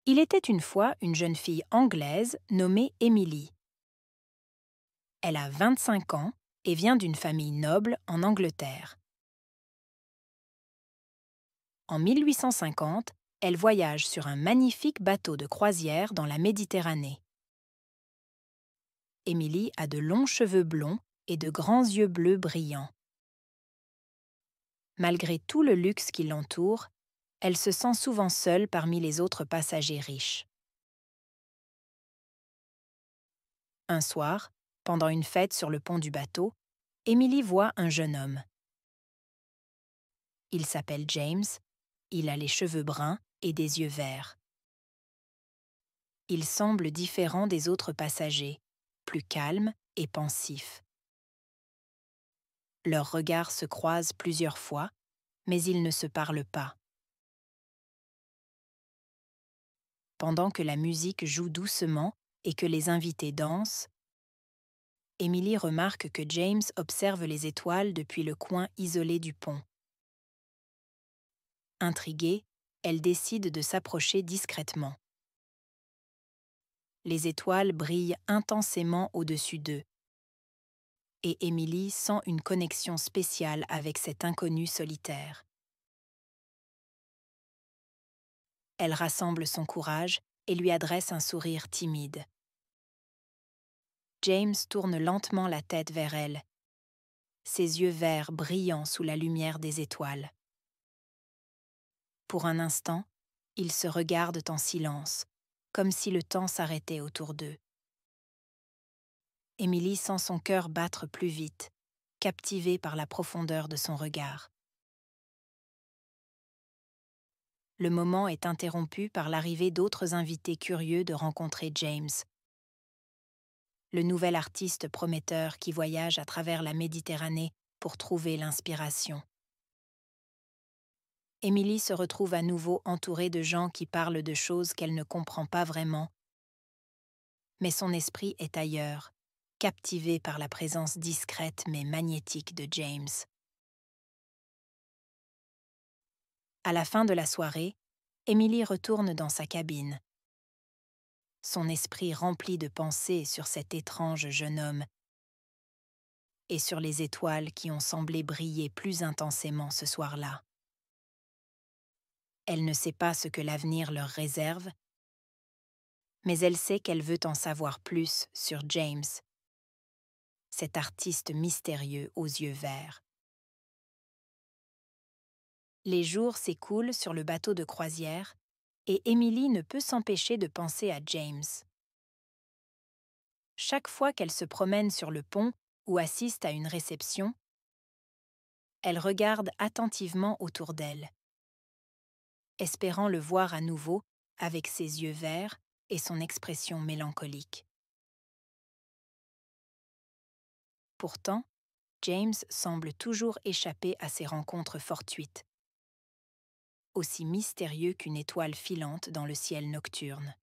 Il était une fois une jeune fille anglaise nommée Emily. Elle a 25 ans et vient d'une famille noble en Angleterre. En 1850, elle voyage sur un magnifique bateau de croisière dans la Méditerranée. Emily a de longs cheveux blonds et de grands yeux bleus brillants. Malgré tout le luxe qui l'entoure, elle se sent souvent seule parmi les autres passagers riches. Un soir, pendant une fête sur le pont du bateau, Emily voit un jeune homme. Il s'appelle James, il a les cheveux bruns et des yeux verts. Il semble différent des autres passagers, plus calme et pensif. Leurs regards se croisent plusieurs fois, mais ils ne se parlent pas. Pendant que la musique joue doucement et que les invités dansent, Emily remarque que James observe les étoiles depuis le coin isolé du pont. Intriguée, elle décide de s'approcher discrètement. Les étoiles brillent intensément au-dessus d'eux, et Emily sent une connexion spéciale avec cet inconnu solitaire. Elle rassemble son courage et lui adresse un sourire timide. James tourne lentement la tête vers elle, ses yeux verts brillant sous la lumière des étoiles. Pour un instant, ils se regardent en silence, comme si le temps s'arrêtait autour d'eux. Emily sent son cœur battre plus vite, captivée par la profondeur de son regard. Le moment est interrompu par l'arrivée d'autres invités curieux de rencontrer James, le nouvel artiste prometteur qui voyage à travers la Méditerranée pour trouver l'inspiration. Emily se retrouve à nouveau entourée de gens qui parlent de choses qu'elle ne comprend pas vraiment, mais son esprit est ailleurs, captivé par la présence discrète mais magnétique de James. À la fin de la soirée, Emily retourne dans sa cabine. Son esprit rempli de pensées sur cet étrange jeune homme et sur les étoiles qui ont semblé briller plus intensément ce soir-là. Elle ne sait pas ce que l'avenir leur réserve, mais elle sait qu'elle veut en savoir plus sur James, cet artiste mystérieux aux yeux verts. Les jours s'écoulent sur le bateau de croisière et Emily ne peut s'empêcher de penser à James. Chaque fois qu'elle se promène sur le pont ou assiste à une réception, elle regarde attentivement autour d'elle, espérant le voir à nouveau avec ses yeux verts et son expression mélancolique. Pourtant, James semble toujours échapper à ces rencontres fortuites, aussi mystérieux qu'une étoile filante dans le ciel nocturne.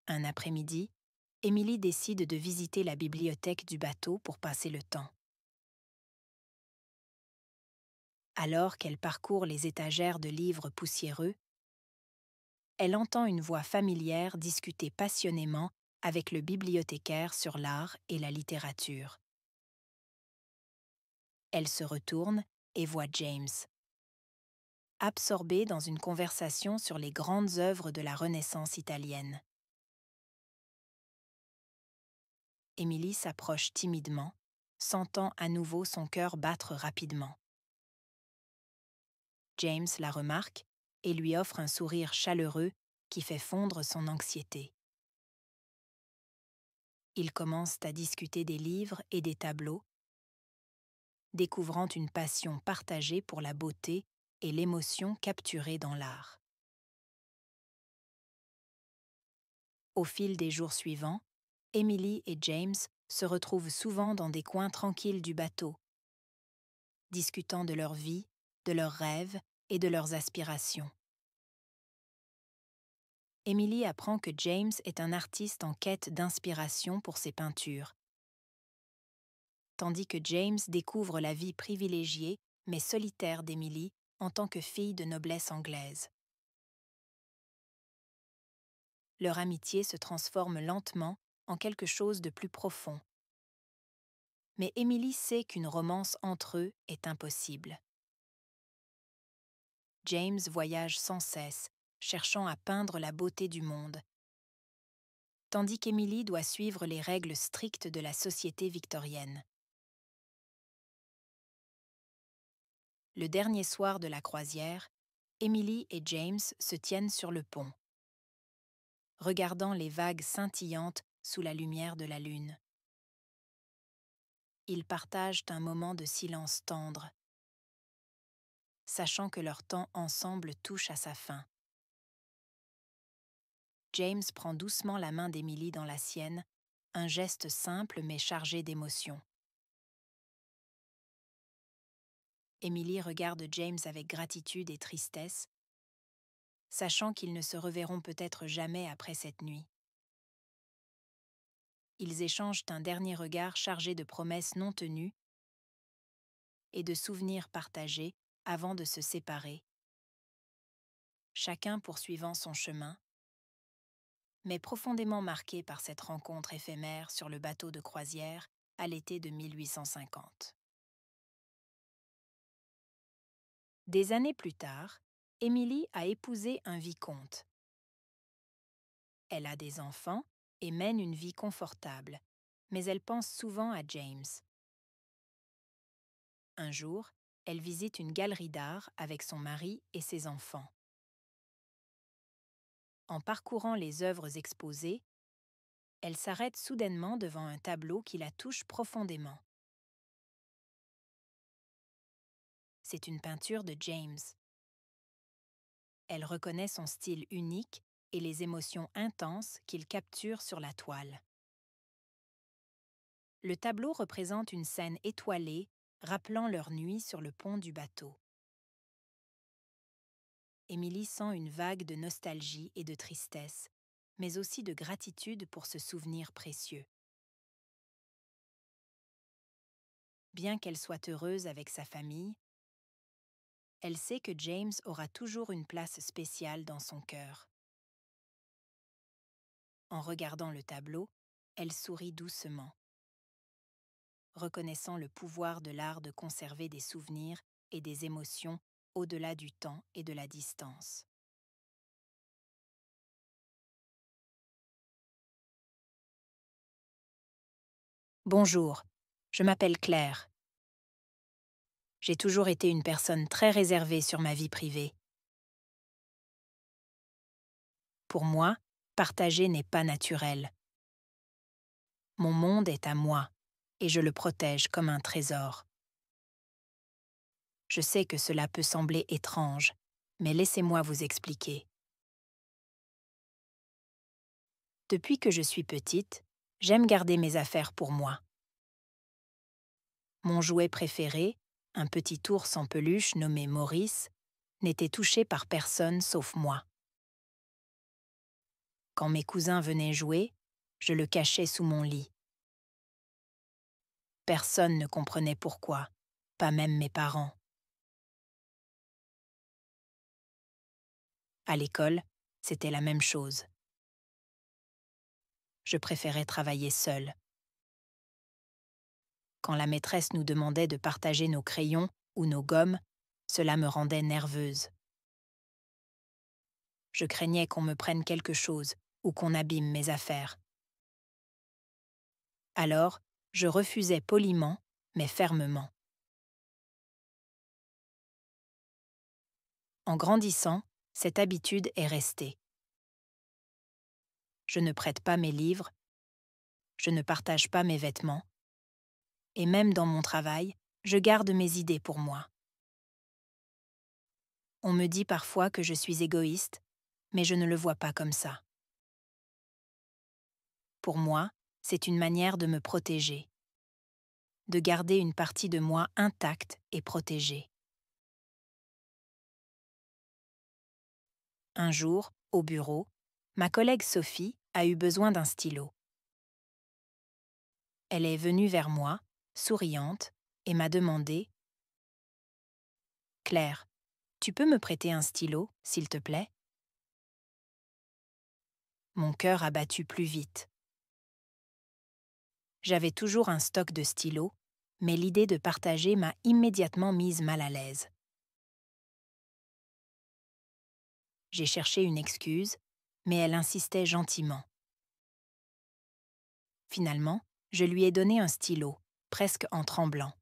Un après-midi, Emily décide de visiter la bibliothèque du bateau pour passer le temps. Alors qu'elle parcourt les étagères de livres poussiéreux, elle entend une voix familière discuter passionnément avec le bibliothécaire sur l'art et la littérature. Elle se retourne et voit James, absorbé dans une conversation sur les grandes œuvres de la Renaissance italienne. Emily s'approche timidement, sentant à nouveau son cœur battre rapidement. James la remarque et lui offre un sourire chaleureux qui fait fondre son anxiété. Ils commencent à discuter des livres et des tableaux, découvrant une passion partagée pour la beauté et l'émotion capturée dans l'art. Au fil des jours suivants, Emily et James se retrouvent souvent dans des coins tranquilles du bateau, discutant de leur vie, de leurs rêves et de leurs aspirations. Emily apprend que James est un artiste en quête d'inspiration pour ses peintures, tandis que James découvre la vie privilégiée mais solitaire d'Emily en tant que fille de noblesse anglaise. leur amitié se transforme lentement en quelque chose de plus profond. Mais Emily sait qu'une romance entre eux est impossible. James voyage sans cesse, cherchant à peindre la beauté du monde, tandis qu'Emily doit suivre les règles strictes de la société victorienne. Le dernier soir de la croisière, Emily et James se tiennent sur le pont, regardant les vagues scintillantes sous la lumière de la lune. Ils partagent un moment de silence tendre, sachant que leur temps ensemble touche à sa fin. James prend doucement la main d'Emily dans la sienne, un geste simple mais chargé d'émotion. Emily regarde James avec gratitude et tristesse, sachant qu'ils ne se reverront peut-être jamais après cette nuit. Ils échangent un dernier regard chargé de promesses non tenues et de souvenirs partagés avant de se séparer, chacun poursuivant son chemin, mais profondément marqué par cette rencontre éphémère sur le bateau de croisière à l'été de 1850. Des années plus tard, Emily a épousé un vicomte. Elle a des enfants et mène une vie confortable, mais elle pense souvent à James. Un jour, elle visite une galerie d'art avec son mari et ses enfants. En parcourant les œuvres exposées, elle s'arrête soudainement devant un tableau qui la touche profondément. C'est une peinture de James. Elle reconnaît son style unique et les émotions intenses qu'il capture sur la toile. Le tableau représente une scène étoilée rappelant leur nuit sur le pont du bateau. Emily sent une vague de nostalgie et de tristesse, mais aussi de gratitude pour ce souvenir précieux. Bien qu'elle soit heureuse avec sa famille, elle sait que James aura toujours une place spéciale dans son cœur. En regardant le tableau, elle sourit doucement, reconnaissant le pouvoir de l'art de conserver des souvenirs et des émotions au-delà du temps et de la distance. Bonjour, je m'appelle Claire. J'ai toujours été une personne très réservée sur ma vie privée. Pour moi, partager n'est pas naturel. Mon monde est à moi, et je le protège comme un trésor. Je sais que cela peut sembler étrange, mais laissez-moi vous expliquer. Depuis que je suis petite, j'aime garder mes affaires pour moi. Mon jouet préféré, un petit ours en peluche nommé Maurice, n'était touché par personne sauf moi. Quand mes cousins venaient jouer, je le cachais sous mon lit. Personne ne comprenait pourquoi, pas même mes parents. À l'école, c'était la même chose. Je préférais travailler seule. Quand la maîtresse nous demandait de partager nos crayons ou nos gommes, cela me rendait nerveuse. Je craignais qu'on me prenne quelque chose ou qu'on abîme mes affaires. Alors, je refusais poliment, mais fermement. En grandissant, cette habitude est restée. Je ne prête pas mes livres, je ne partage pas mes vêtements, et même dans mon travail, je garde mes idées pour moi. On me dit parfois que je suis égoïste, mais je ne le vois pas comme ça. Pour moi, c'est une manière de me protéger, de garder une partie de moi intacte et protégée. Un jour, au bureau, ma collègue Sophie a eu besoin d'un stylo. Elle est venue vers moi, souriante, et m'a demandé « Claire, tu peux me prêter un stylo, s'il te plaît ?» Mon cœur a battu plus vite. J'avais toujours un stock de stylos, mais l'idée de partager m'a immédiatement mise mal à l'aise. J'ai cherché une excuse, mais elle insistait gentiment. Finalement, je lui ai donné un stylo, presque en tremblant.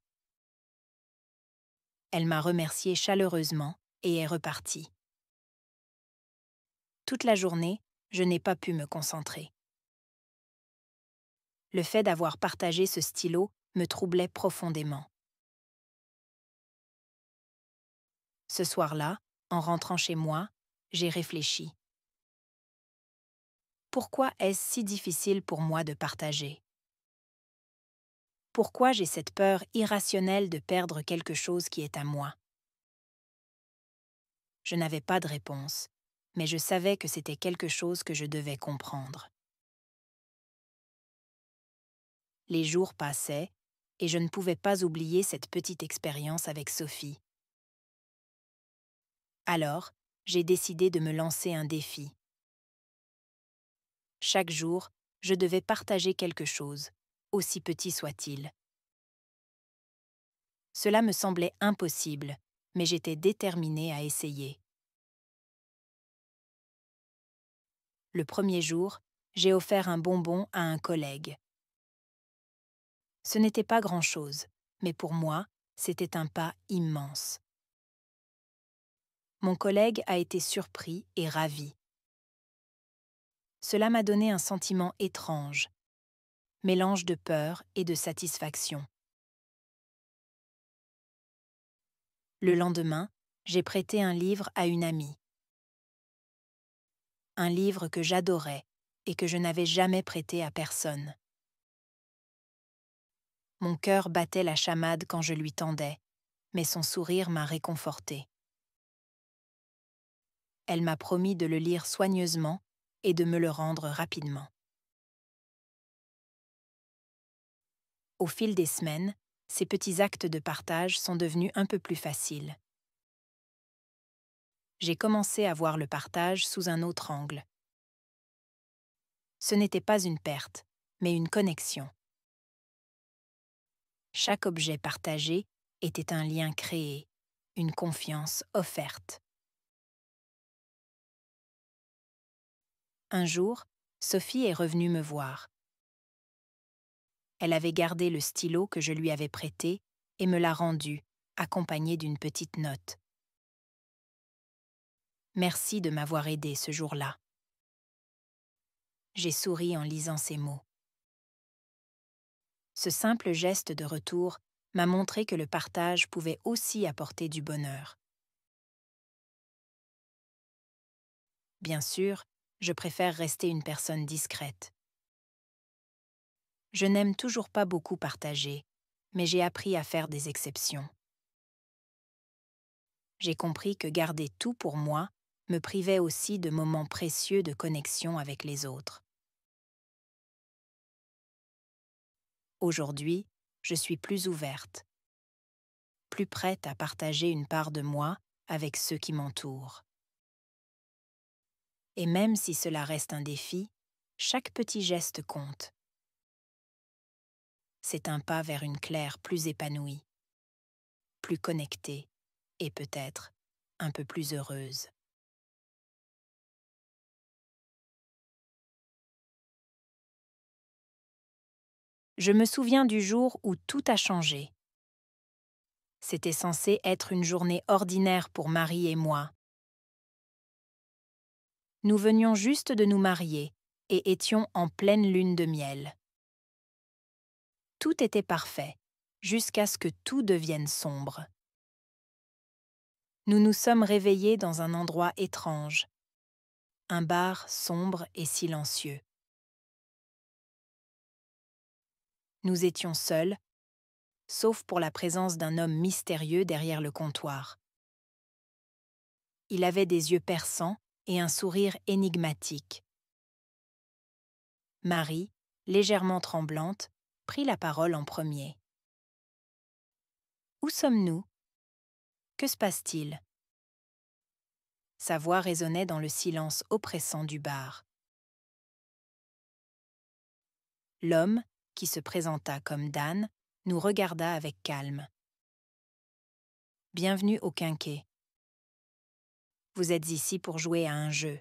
Elle m'a remercié chaleureusement et est repartie. Toute la journée, je n'ai pas pu me concentrer. Le fait d'avoir partagé ce stylo me troublait profondément. Ce soir-là, en rentrant chez moi, j'ai réfléchi. Pourquoi est-ce si difficile pour moi de partager? Pourquoi j'ai cette peur irrationnelle de perdre quelque chose qui est à moi? Je n'avais pas de réponse, mais je savais que c'était quelque chose que je devais comprendre. Les jours passaient, et je ne pouvais pas oublier cette petite expérience avec Sophie. Alors, j'ai décidé de me lancer un défi. Chaque jour, je devais partager quelque chose, aussi petit soit-il. Cela me semblait impossible, mais j'étais déterminée à essayer. Le premier jour, j'ai offert un bonbon à un collègue. Ce n'était pas grand-chose, mais pour moi, c'était un pas immense. Mon collègue a été surpris et ravi. Cela m'a donné un sentiment étrange, mélange de peur et de satisfaction. Le lendemain, j'ai prêté un livre à une amie. Un livre que j'adorais et que je n'avais jamais prêté à personne. Mon cœur battait la chamade quand je lui tendais, mais son sourire m'a réconfortée. Elle m'a promis de le lire soigneusement et de me le rendre rapidement. Au fil des semaines, ces petits actes de partage sont devenus un peu plus faciles. J'ai commencé à voir le partage sous un autre angle. Ce n'était pas une perte, mais une connexion. Chaque objet partagé était un lien créé, une confiance offerte. Un jour, Sophie est revenue me voir. Elle avait gardé le stylo que je lui avais prêté et me l'a rendu, accompagné d'une petite note. Merci de m'avoir aidé ce jour-là. J'ai souri en lisant ces mots. Ce simple geste de retour m'a montré que le partage pouvait aussi apporter du bonheur. Bien sûr, je préfère rester une personne discrète. Je n'aime toujours pas beaucoup partager, mais j'ai appris à faire des exceptions. J'ai compris que garder tout pour moi me privait aussi de moments précieux de connexion avec les autres. Aujourd'hui, je suis plus ouverte, plus prête à partager une part de moi avec ceux qui m'entourent. Et même si cela reste un défi, chaque petit geste compte. C'est un pas vers une Claire plus épanouie, plus connectée et peut-être un peu plus heureuse. Je me souviens du jour où tout a changé. C'était censé être une journée ordinaire pour Marie et moi. Nous venions juste de nous marier et étions en pleine lune de miel. Tout était parfait, jusqu'à ce que tout devienne sombre. Nous nous sommes réveillés dans un endroit étrange, un bar sombre et silencieux. Nous étions seuls, sauf pour la présence d'un homme mystérieux derrière le comptoir. Il avait des yeux perçants et un sourire énigmatique. Marie, légèrement tremblante, prit la parole en premier. « Où sommes-nous? Que se passe-t-il » Sa voix résonnait dans le silence oppressant du bar. L'homme, qui se présenta comme Dan, nous regarda avec calme. « Bienvenue au Quinquet. Vous êtes ici pour jouer à un jeu. »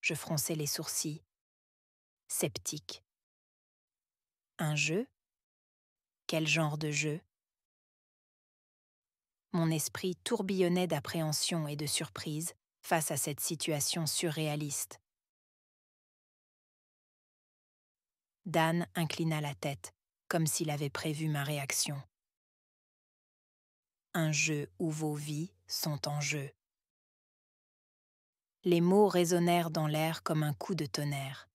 Je fronçai les sourcils, sceptique. Un jeu? Quel genre de jeu? Mon esprit tourbillonnait d'appréhension et de surprise face à cette situation surréaliste. Dan inclina la tête, comme s'il avait prévu ma réaction. Un jeu où vos vies sont en jeu. Les mots résonnèrent dans l'air comme un coup de tonnerre.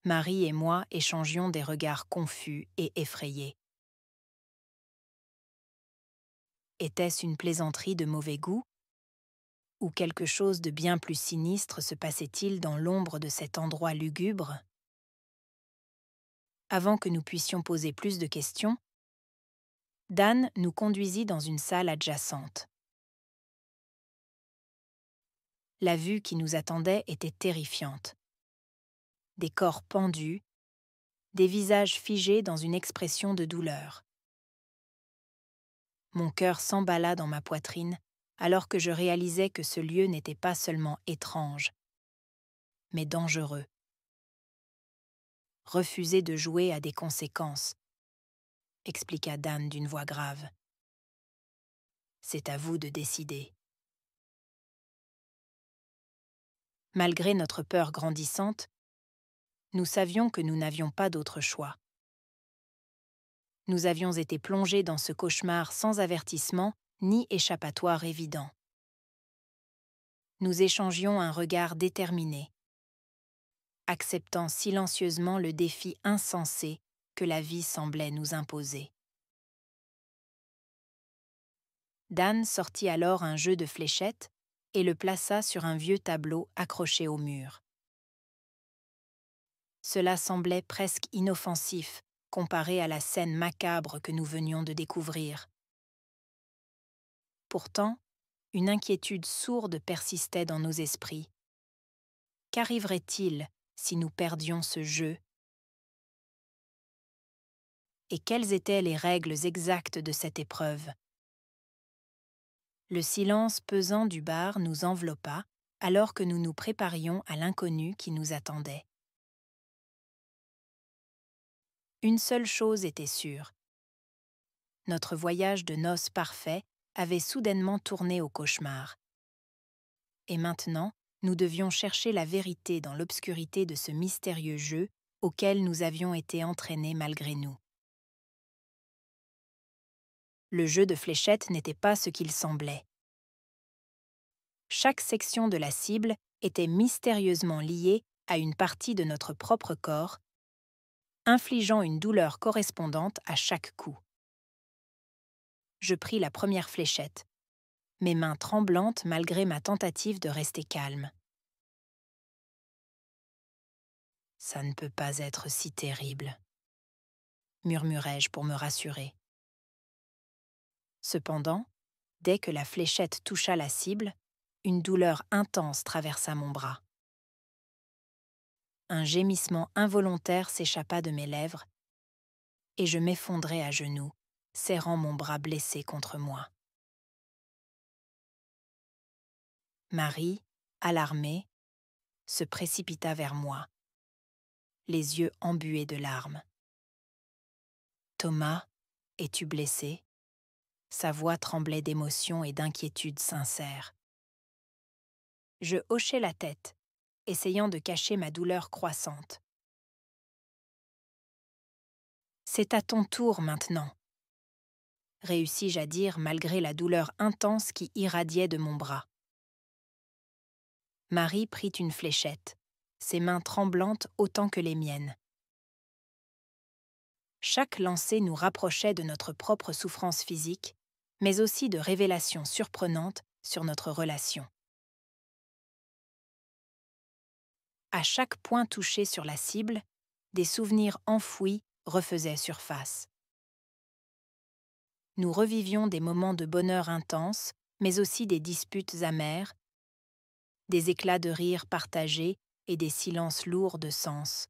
Marie et moi échangions des regards confus et effrayés. Était-ce une plaisanterie de mauvais goût? Ou quelque chose de bien plus sinistre se passait-il dans l'ombre de cet endroit lugubre? Avant que nous puissions poser plus de questions, Dan nous conduisit dans une salle adjacente. La vue qui nous attendait était terrifiante. Des corps pendus, des visages figés dans une expression de douleur. Mon cœur s'emballa dans ma poitrine alors que je réalisais que ce lieu n'était pas seulement étrange, mais dangereux. Refuser de jouer a des conséquences, expliqua Dan d'une voix grave. C'est à vous de décider. Malgré notre peur grandissante, nous savions que nous n'avions pas d'autre choix. Nous avions été plongés dans ce cauchemar sans avertissement ni échappatoire évident. Nous échangions un regard déterminé, acceptant silencieusement le défi insensé que la vie semblait nous imposer. Dan sortit alors un jeu de fléchettes et le plaça sur un vieux tableau accroché au mur. Cela semblait presque inoffensif comparé à la scène macabre que nous venions de découvrir. Pourtant, une inquiétude sourde persistait dans nos esprits. Qu'arriverait-il si nous perdions ce jeu? Et quelles étaient les règles exactes de cette épreuve? Le silence pesant du bar nous enveloppa alors que nous nous préparions à l'inconnu qui nous attendait. Une seule chose était sûre. Notre voyage de noces parfait avait soudainement tourné au cauchemar. Et maintenant, nous devions chercher la vérité dans l'obscurité de ce mystérieux jeu auquel nous avions été entraînés malgré nous. Le jeu de fléchettes n'était pas ce qu'il semblait. Chaque section de la cible était mystérieusement liée à une partie de notre propre corps, infligeant une douleur correspondante à chaque coup. Je pris la première fléchette, mes mains tremblantes malgré ma tentative de rester calme. « Ça ne peut pas être si terrible », murmurai-je pour me rassurer. Cependant, dès que la fléchette toucha la cible, une douleur intense traversa mon bras. Un gémissement involontaire s'échappa de mes lèvres et je m'effondrai à genoux, serrant mon bras blessé contre moi. Marie, alarmée, se précipita vers moi, les yeux embués de larmes. « Thomas, es-tu blessé ?» Sa voix tremblait d'émotion et d'inquiétude sincère. Je hochai la tête, essayant de cacher ma douleur croissante. « C'est à ton tour maintenant », réussis-je à dire malgré la douleur intense qui irradiait de mon bras. Marie prit une fléchette, ses mains tremblantes autant que les miennes. Chaque lancer nous rapprochait de notre propre souffrance physique, mais aussi de révélations surprenantes sur notre relation. À chaque point touché sur la cible, des souvenirs enfouis refaisaient surface. Nous revivions des moments de bonheur intense, mais aussi des disputes amères, des éclats de rire partagés et des silences lourds de sens.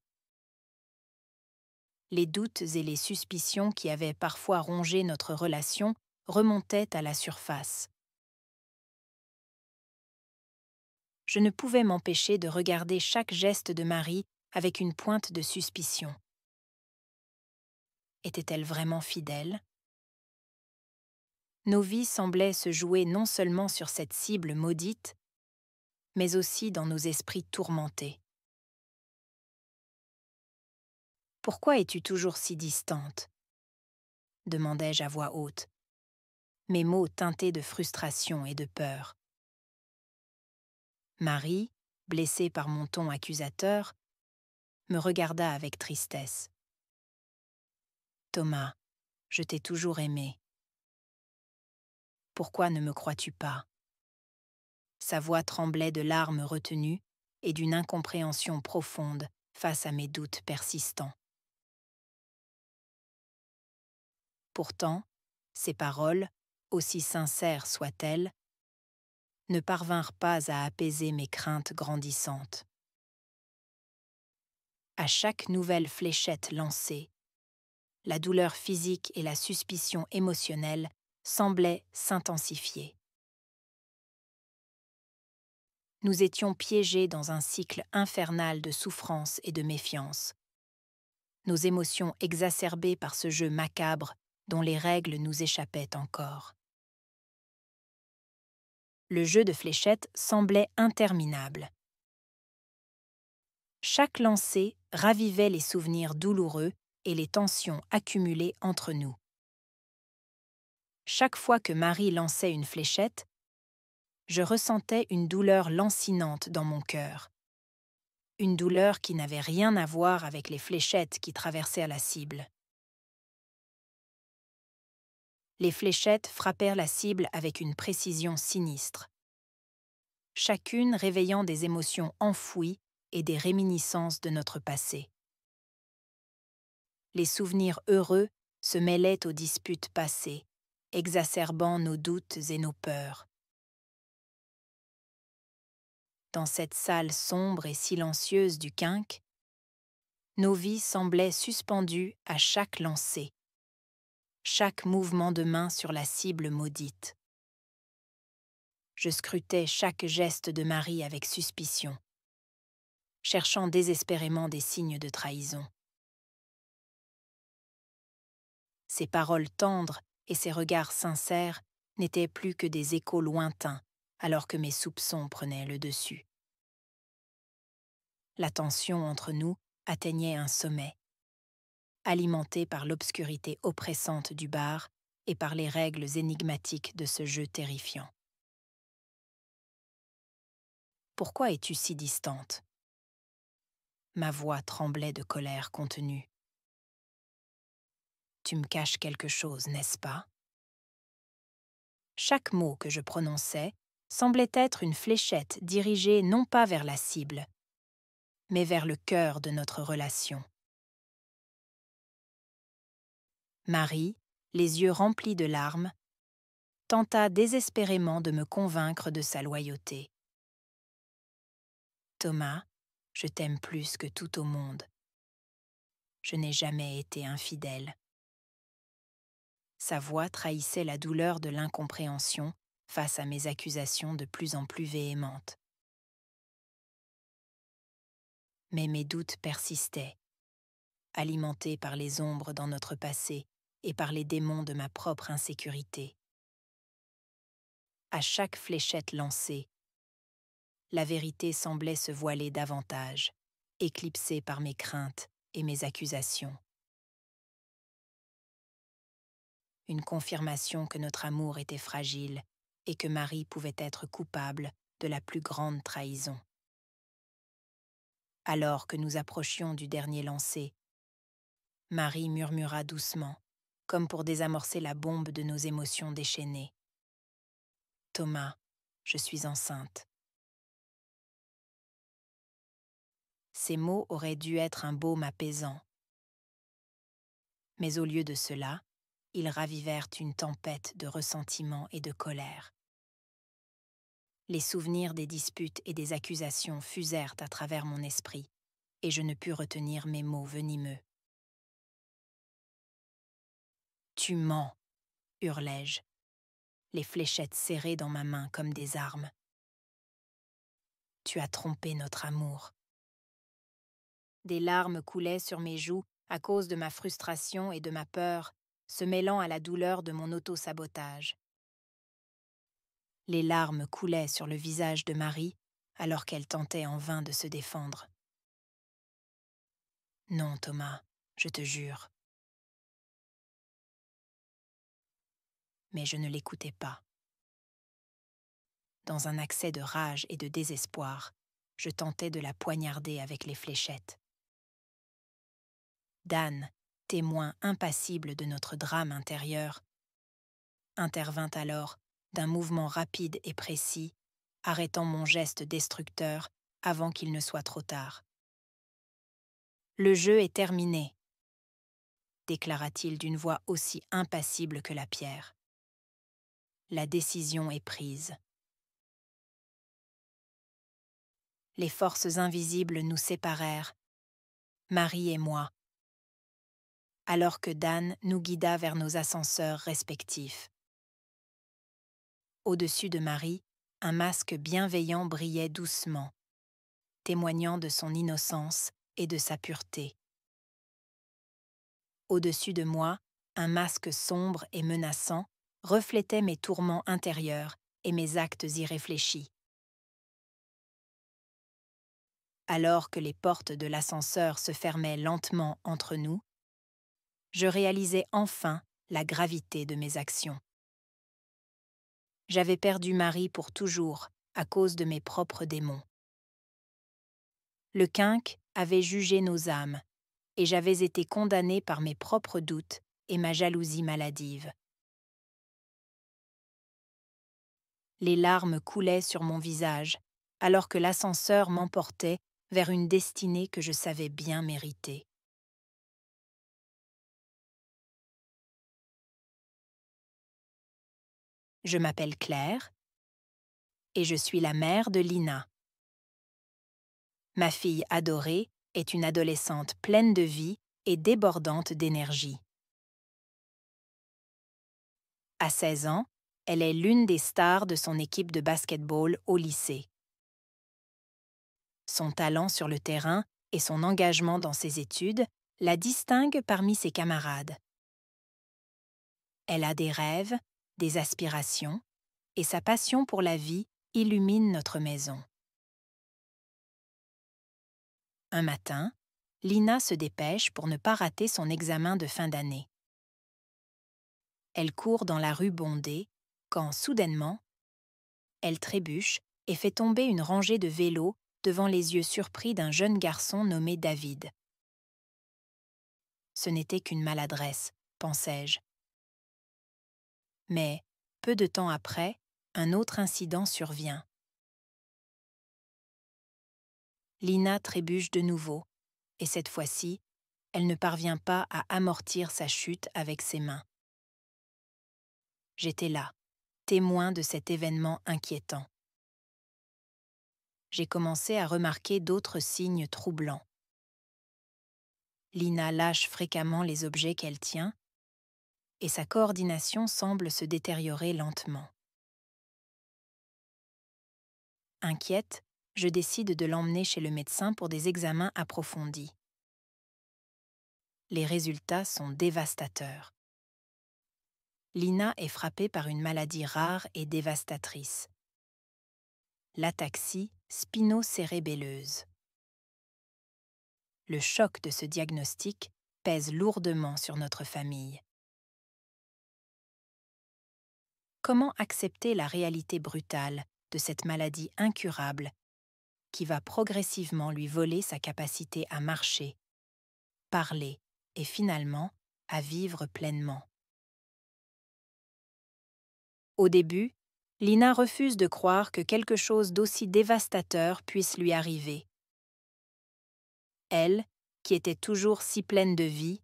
Les doutes et les suspicions qui avaient parfois rongé notre relation remontaient à la surface. Je ne pouvais m'empêcher de regarder chaque geste de Marie avec une pointe de suspicion. Était-elle vraiment fidèle? Nos vies semblaient se jouer non seulement sur cette cible maudite, mais aussi dans nos esprits tourmentés. « Pourquoi es-tu toujours si distante ?» demandai-je à voix haute, mes mots teintés de frustration et de peur. Marie, blessée par mon ton accusateur, me regarda avec tristesse. « Thomas, je t'ai toujours aimé. Pourquoi ne me crois-tu pas ?» Sa voix tremblait de larmes retenues et d'une incompréhension profonde face à mes doutes persistants. Pourtant, ces paroles, aussi sincères soient-elles, ne parvinrent pas à apaiser mes craintes grandissantes. À chaque nouvelle fléchette lancée, la douleur physique et la suspicion émotionnelle semblaient s'intensifier. Nous étions piégés dans un cycle infernal de souffrance et de méfiance. Nos émotions exacerbées par ce jeu macabre dont les règles nous échappaient encore. Le jeu de fléchettes semblait interminable. Chaque lancer ravivait les souvenirs douloureux et les tensions accumulées entre nous. Chaque fois que Marie lançait une fléchette, je ressentais une douleur lancinante dans mon cœur. Une douleur qui n'avait rien à voir avec les fléchettes qui traversèrent la cible. Les fléchettes frappèrent la cible avec une précision sinistre, chacune réveillant des émotions enfouies et des réminiscences de notre passé. Les souvenirs heureux se mêlaient aux disputes passées, exacerbant nos doutes et nos peurs. Dans cette salle sombre et silencieuse du Quinque, nos vies semblaient suspendues à chaque lancer, chaque mouvement de main sur la cible maudite. Je scrutais chaque geste de Marie avec suspicion, cherchant désespérément des signes de trahison. Ses paroles tendres et ses regards sincères n'étaient plus que des échos lointains, alors que mes soupçons prenaient le dessus. La tension entre nous atteignait un sommet, alimentée par l'obscurité oppressante du bar et par les règles énigmatiques de ce jeu terrifiant. « Pourquoi es-tu si distante ?» Ma voix tremblait de colère contenue. « Tu me caches quelque chose, n'est-ce pas ?» Chaque mot que je prononçais semblait être une fléchette dirigée non pas vers la cible, mais vers le cœur de notre relation. Marie, les yeux remplis de larmes, tenta désespérément de me convaincre de sa loyauté. « Thomas, je t'aime plus que tout au monde. Je n'ai jamais été infidèle. » Sa voix trahissait la douleur de l'incompréhension face à mes accusations de plus en plus véhémentes. Mais mes doutes persistaient, alimentés par les ombres dans notre passé et par les démons de ma propre insécurité. À chaque fléchette lancée, la vérité semblait se voiler davantage, éclipsée par mes craintes et mes accusations. Une confirmation que notre amour était fragile et que Marie pouvait être coupable de la plus grande trahison. Alors que nous approchions du dernier lancer, Marie murmura doucement, comme pour désamorcer la bombe de nos émotions déchaînées. « Thomas, je suis enceinte. » Ces mots auraient dû être un baume apaisant. Mais au lieu de cela, ils ravivèrent une tempête de ressentiment et de colère. Les souvenirs des disputes et des accusations fusèrent à travers mon esprit, et je ne pus retenir mes mots venimeux. « Tu mens !» hurlai-je, les fléchettes serrées dans ma main comme des armes. « Tu as trompé notre amour. » Des larmes coulaient sur mes joues à cause de ma frustration et de ma peur, se mêlant à la douleur de mon auto-sabotage. Les larmes coulaient sur le visage de Marie alors qu'elle tentait en vain de se défendre. « Non, Thomas, je te jure. » Mais je ne l'écoutais pas. Dans un accès de rage et de désespoir, je tentais de la poignarder avec les fléchettes. Dan, témoin impassible de notre drame intérieur, intervint alors d'un mouvement rapide et précis, arrêtant mon geste destructeur avant qu'il ne soit trop tard. « Le jeu est terminé », déclara-t-il d'une voix aussi impassible que la pierre. « La décision est prise. » Les forces invisibles nous séparèrent, Marie et moi, alors que Dan nous guida vers nos ascenseurs respectifs. Au-dessus de Marie, un masque bienveillant brillait doucement, témoignant de son innocence et de sa pureté. Au-dessus de moi, un masque sombre et menaçant reflétait mes tourments intérieurs et mes actes irréfléchis. Alors que les portes de l'ascenseur se fermaient lentement entre nous, je réalisais enfin la gravité de mes actions. J'avais perdu Marie pour toujours à cause de mes propres démons. Le quinque avait jugé nos âmes, et j'avais été condamné par mes propres doutes et ma jalousie maladive. Les larmes coulaient sur mon visage, alors que l'ascenseur m'emportait vers une destinée que je savais bien mériter. Je m'appelle Claire, et je suis la mère de Lina. Ma fille adorée est une adolescente pleine de vie et débordante d'énergie. À 16 ans, elle est l'une des stars de son équipe de basket-ball au lycée. Son talent sur le terrain et son engagement dans ses études la distinguent parmi ses camarades. Elle a des rêves, des aspirations, et sa passion pour la vie illumine notre maison. Un matin, Lina se dépêche pour ne pas rater son examen de fin d'année. Elle court dans la rue bondée quand, soudainement, elle trébuche et fait tomber une rangée de vélos devant les yeux surpris d'un jeune garçon nommé David. Ce n'était qu'une maladresse, pensai-je. Mais, peu de temps après, un autre incident survient. Lina trébuche de nouveau, et cette fois-ci, elle ne parvient pas à amortir sa chute avec ses mains. J'étais là, témoin de cet événement inquiétant. J'ai commencé à remarquer d'autres signes troublants. Lina lâche fréquemment les objets qu'elle tient, et sa coordination semble se détériorer lentement. Inquiète, je décide de l'emmener chez le médecin pour des examens approfondis. Les résultats sont dévastateurs. Lina est frappée par une maladie rare et dévastatrice, l'ataxie spino-cérébelleuse. Le choc de ce diagnostic pèse lourdement sur notre famille. Comment accepter la réalité brutale de cette maladie incurable qui va progressivement lui voler sa capacité à marcher, parler et finalement à vivre pleinement? Au début, Lina refuse de croire que quelque chose d'aussi dévastateur puisse lui arriver. Elle, qui était toujours si pleine de vie,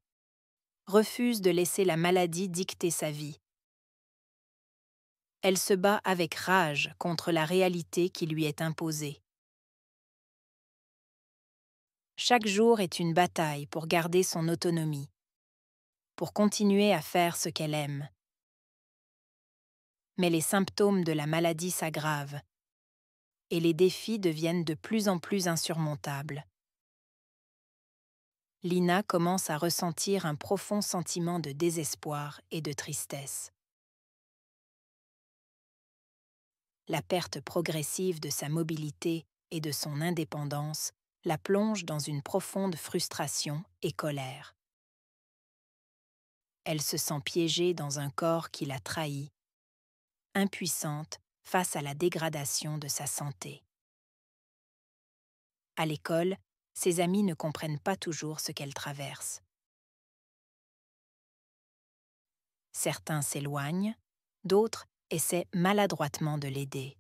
refuse de laisser la maladie dicter sa vie. Elle se bat avec rage contre la réalité qui lui est imposée. Chaque jour est une bataille pour garder son autonomie, pour continuer à faire ce qu'elle aime. Mais les symptômes de la maladie s'aggravent et les défis deviennent de plus en plus insurmontables. Lina commence à ressentir un profond sentiment de désespoir et de tristesse. La perte progressive de sa mobilité et de son indépendance la plonge dans une profonde frustration et colère. Elle se sent piégée dans un corps qui la trahit, impuissante face à la dégradation de sa santé. À l'école, ses amis ne comprennent pas toujours ce qu'elle traverse. Certains s'éloignent, d'autres essaient maladroitement de l'aider.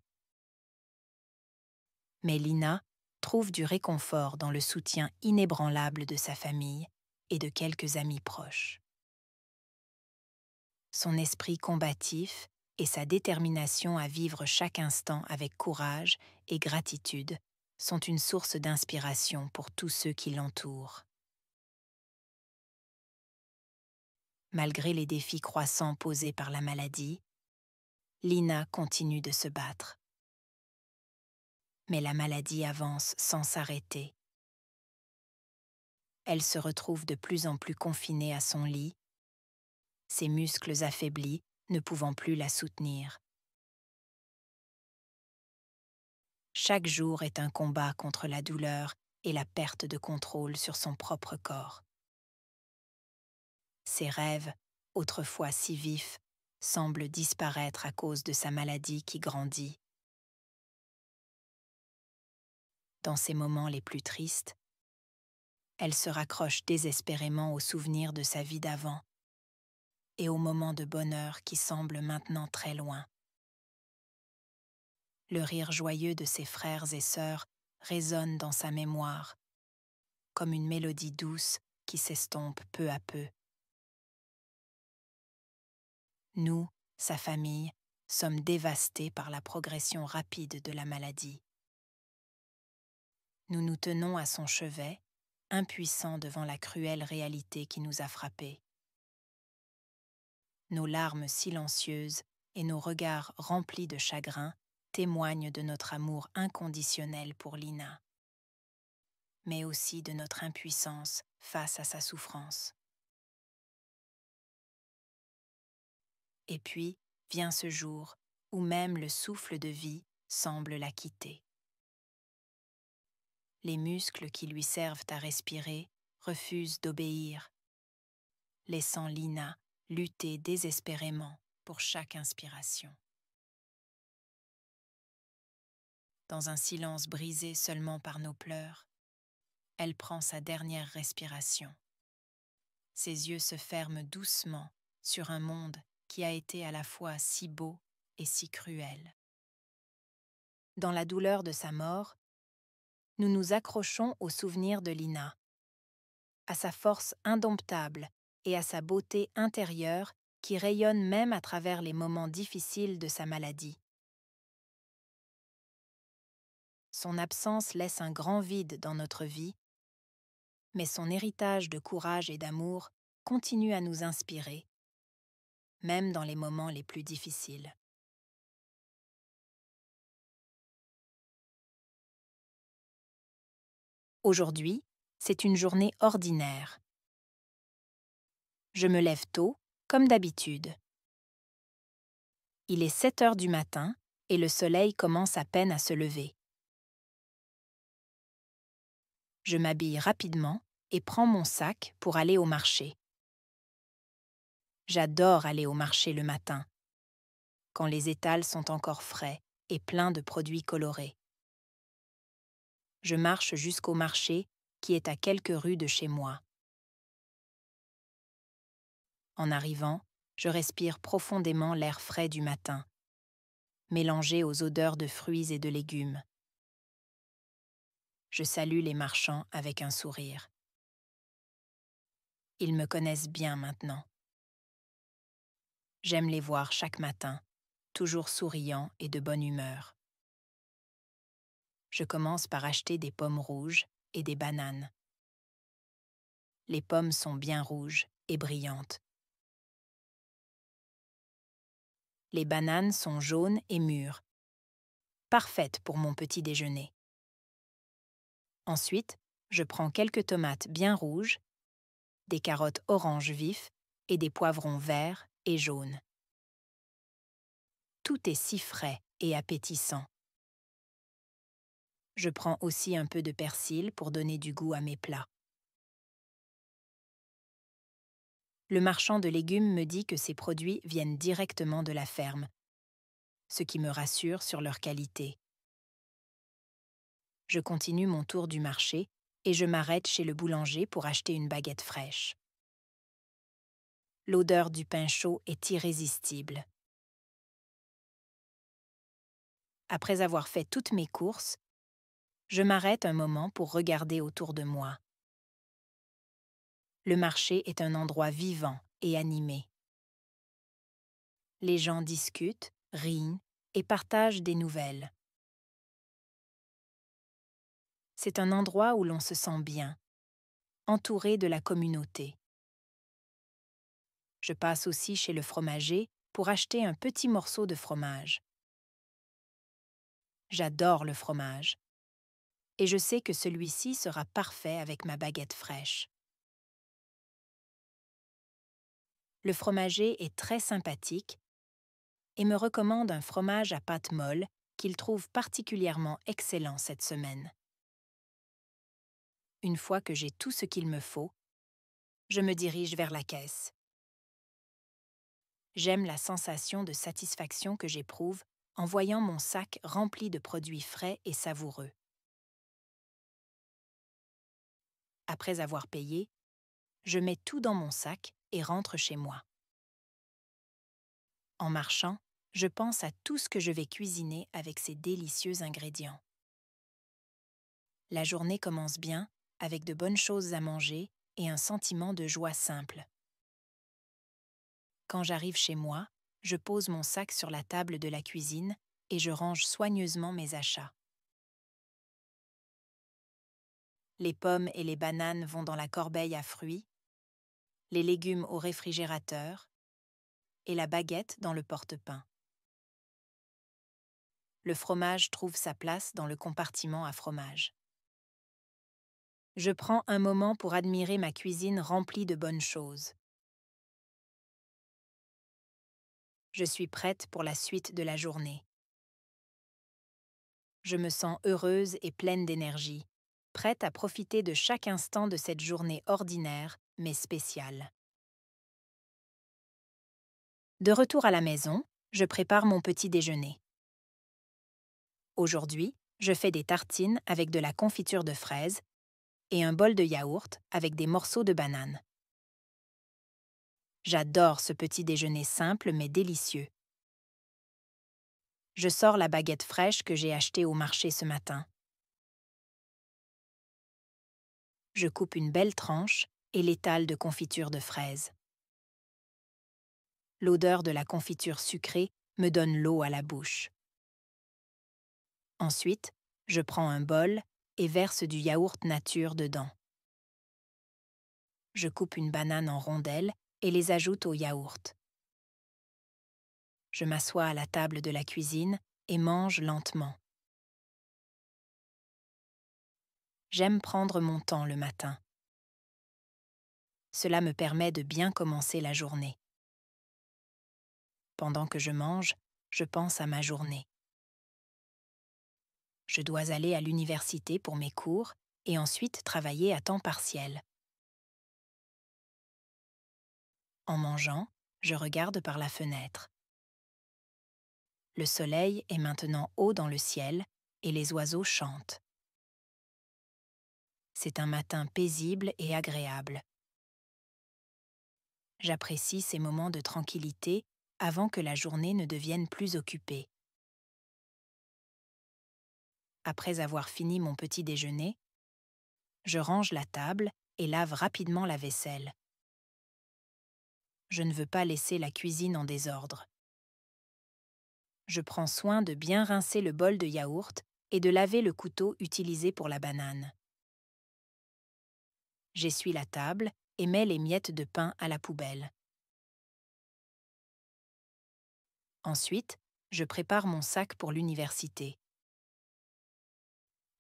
Mais Lina trouve du réconfort dans le soutien inébranlable de sa famille et de quelques amis proches. Son esprit combatif et sa détermination à vivre chaque instant avec courage et gratitude sont une source d'inspiration pour tous ceux qui l'entourent. Malgré les défis croissants posés par la maladie, Lina continue de se battre. Mais la maladie avance sans s'arrêter. Elle se retrouve de plus en plus confinée à son lit, ses muscles affaiblis ne pouvant plus la soutenir. Chaque jour est un combat contre la douleur et la perte de contrôle sur son propre corps. Ses rêves, autrefois si vifs, semblent disparaître à cause de sa maladie qui grandit. Dans ses moments les plus tristes, elle se raccroche désespérément aux souvenirs de sa vie d'avant et aux moments de bonheur qui semblent maintenant très loin. Le rire joyeux de ses frères et sœurs résonne dans sa mémoire, comme une mélodie douce qui s'estompe peu à peu. Nous, sa famille, sommes dévastés par la progression rapide de la maladie. Nous nous tenons à son chevet, impuissants devant la cruelle réalité qui nous a frappés. Nos larmes silencieuses et nos regards remplis de chagrin témoignent de notre amour inconditionnel pour Lina, mais aussi de notre impuissance face à sa souffrance. Et puis vient ce jour où même le souffle de vie semble la quitter. Les muscles qui lui servent à respirer refusent d'obéir, laissant Lina lutter désespérément pour chaque inspiration. Dans un silence brisé seulement par nos pleurs, elle prend sa dernière respiration. Ses yeux se ferment doucement sur un monde qui a été à la fois si beau et si cruel. Dans la douleur de sa mort, nous nous accrochons au souvenir de Lina, à sa force indomptable et à sa beauté intérieure qui rayonne même à travers les moments difficiles de sa maladie. Son absence laisse un grand vide dans notre vie, mais son héritage de courage et d'amour continue à nous inspirer, même dans les moments les plus difficiles. Aujourd'hui, c'est une journée ordinaire. Je me lève tôt, comme d'habitude. Il est 7 heures du matin et le soleil commence à peine à se lever. Je m'habille rapidement et prends mon sac pour aller au marché. J'adore aller au marché le matin, quand les étals sont encore frais et pleins de produits colorés. Je marche jusqu'au marché qui est à quelques rues de chez moi. En arrivant, je respire profondément l'air frais du matin, mélangé aux odeurs de fruits et de légumes. Je salue les marchands avec un sourire. Ils me connaissent bien maintenant. J'aime les voir chaque matin, toujours souriant et de bonne humeur. Je commence par acheter des pommes rouges et des bananes. Les pommes sont bien rouges et brillantes. Les bananes sont jaunes et mûres, parfaites pour mon petit déjeuner. Ensuite, je prends quelques tomates bien rouges, des carottes orange vif et des poivrons verts et jaunes. Tout est si frais et appétissant. Je prends aussi un peu de persil pour donner du goût à mes plats. Le marchand de légumes me dit que ces produits viennent directement de la ferme, ce qui me rassure sur leur qualité. Je continue mon tour du marché et je m'arrête chez le boulanger pour acheter une baguette fraîche. L'odeur du pain chaud est irrésistible. Après avoir fait toutes mes courses, je m'arrête un moment pour regarder autour de moi. Le marché est un endroit vivant et animé. Les gens discutent, rient et partagent des nouvelles. C'est un endroit où l'on se sent bien, entouré de la communauté. Je passe aussi chez le fromager pour acheter un petit morceau de fromage. J'adore le fromage, et je sais que celui-ci sera parfait avec ma baguette fraîche. Le fromager est très sympathique et me recommande un fromage à pâte molle qu'il trouve particulièrement excellent cette semaine. Une fois que j'ai tout ce qu'il me faut, je me dirige vers la caisse. J'aime la sensation de satisfaction que j'éprouve en voyant mon sac rempli de produits frais et savoureux. Après avoir payé, je mets tout dans mon sac et rentre chez moi. En marchant, je pense à tout ce que je vais cuisiner avec ces délicieux ingrédients. La journée commence bien, avec de bonnes choses à manger et un sentiment de joie simple. Quand j'arrive chez moi, je pose mon sac sur la table de la cuisine et je range soigneusement mes achats. Les pommes et les bananes vont dans la corbeille à fruits, les légumes au réfrigérateur et la baguette dans le porte-pain. Le fromage trouve sa place dans le compartiment à fromage. Je prends un moment pour admirer ma cuisine remplie de bonnes choses. Je suis prête pour la suite de la journée. Je me sens heureuse et pleine d'énergie, prête à profiter de chaque instant de cette journée ordinaire, mais spéciale. De retour à la maison, je prépare mon petit déjeuner. Aujourd'hui, je fais des tartines avec de la confiture de fraises et un bol de yaourt avec des morceaux de banane. J'adore ce petit déjeuner simple mais délicieux. Je sors la baguette fraîche que j'ai achetée au marché ce matin. Je coupe une belle tranche et l'étale de confiture de fraises. L'odeur de la confiture sucrée me donne l'eau à la bouche. Ensuite, je prends un bol et verse du yaourt nature dedans. Je coupe une banane en rondelles et les ajoute au yaourt. Je m'assois à la table de la cuisine et mange lentement. J'aime prendre mon temps le matin. Cela me permet de bien commencer la journée. Pendant que je mange, je pense à ma journée. Je dois aller à l'université pour mes cours et ensuite travailler à temps partiel. En mangeant, je regarde par la fenêtre. Le soleil est maintenant haut dans le ciel et les oiseaux chantent. C'est un matin paisible et agréable. J'apprécie ces moments de tranquillité avant que la journée ne devienne plus occupée. Après avoir fini mon petit déjeuner, je range la table et lave rapidement la vaisselle. Je ne veux pas laisser la cuisine en désordre. Je prends soin de bien rincer le bol de yaourt et de laver le couteau utilisé pour la banane. J'essuie la table et mets les miettes de pain à la poubelle. Ensuite, je prépare mon sac pour l'université.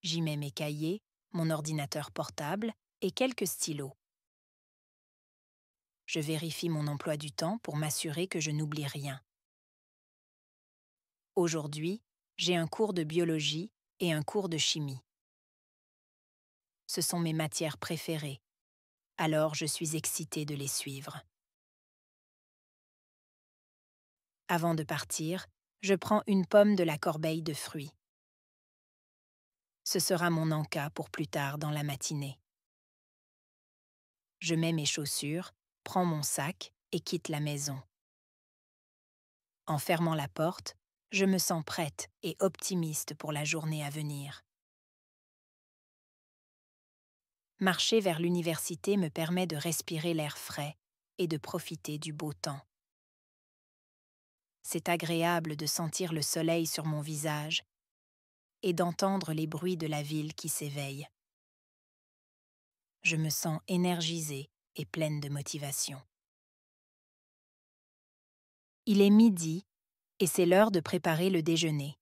J'y mets mes cahiers, mon ordinateur portable et quelques stylos. Je vérifie mon emploi du temps pour m'assurer que je n'oublie rien. Aujourd'hui, j'ai un cours de biologie et un cours de chimie. Ce sont mes matières préférées, alors je suis excitée de les suivre. Avant de partir, je prends une pomme de la corbeille de fruits. Ce sera mon encas pour plus tard dans la matinée. Je mets mes chaussures, prends mon sac et quitte la maison. En fermant la porte, je me sens prête et optimiste pour la journée à venir. Marcher vers l'université me permet de respirer l'air frais et de profiter du beau temps. C'est agréable de sentir le soleil sur mon visage et d'entendre les bruits de la ville qui s'éveille. Je me sens énergisée et pleine de motivation. Il est midi et c'est l'heure de préparer le déjeuner.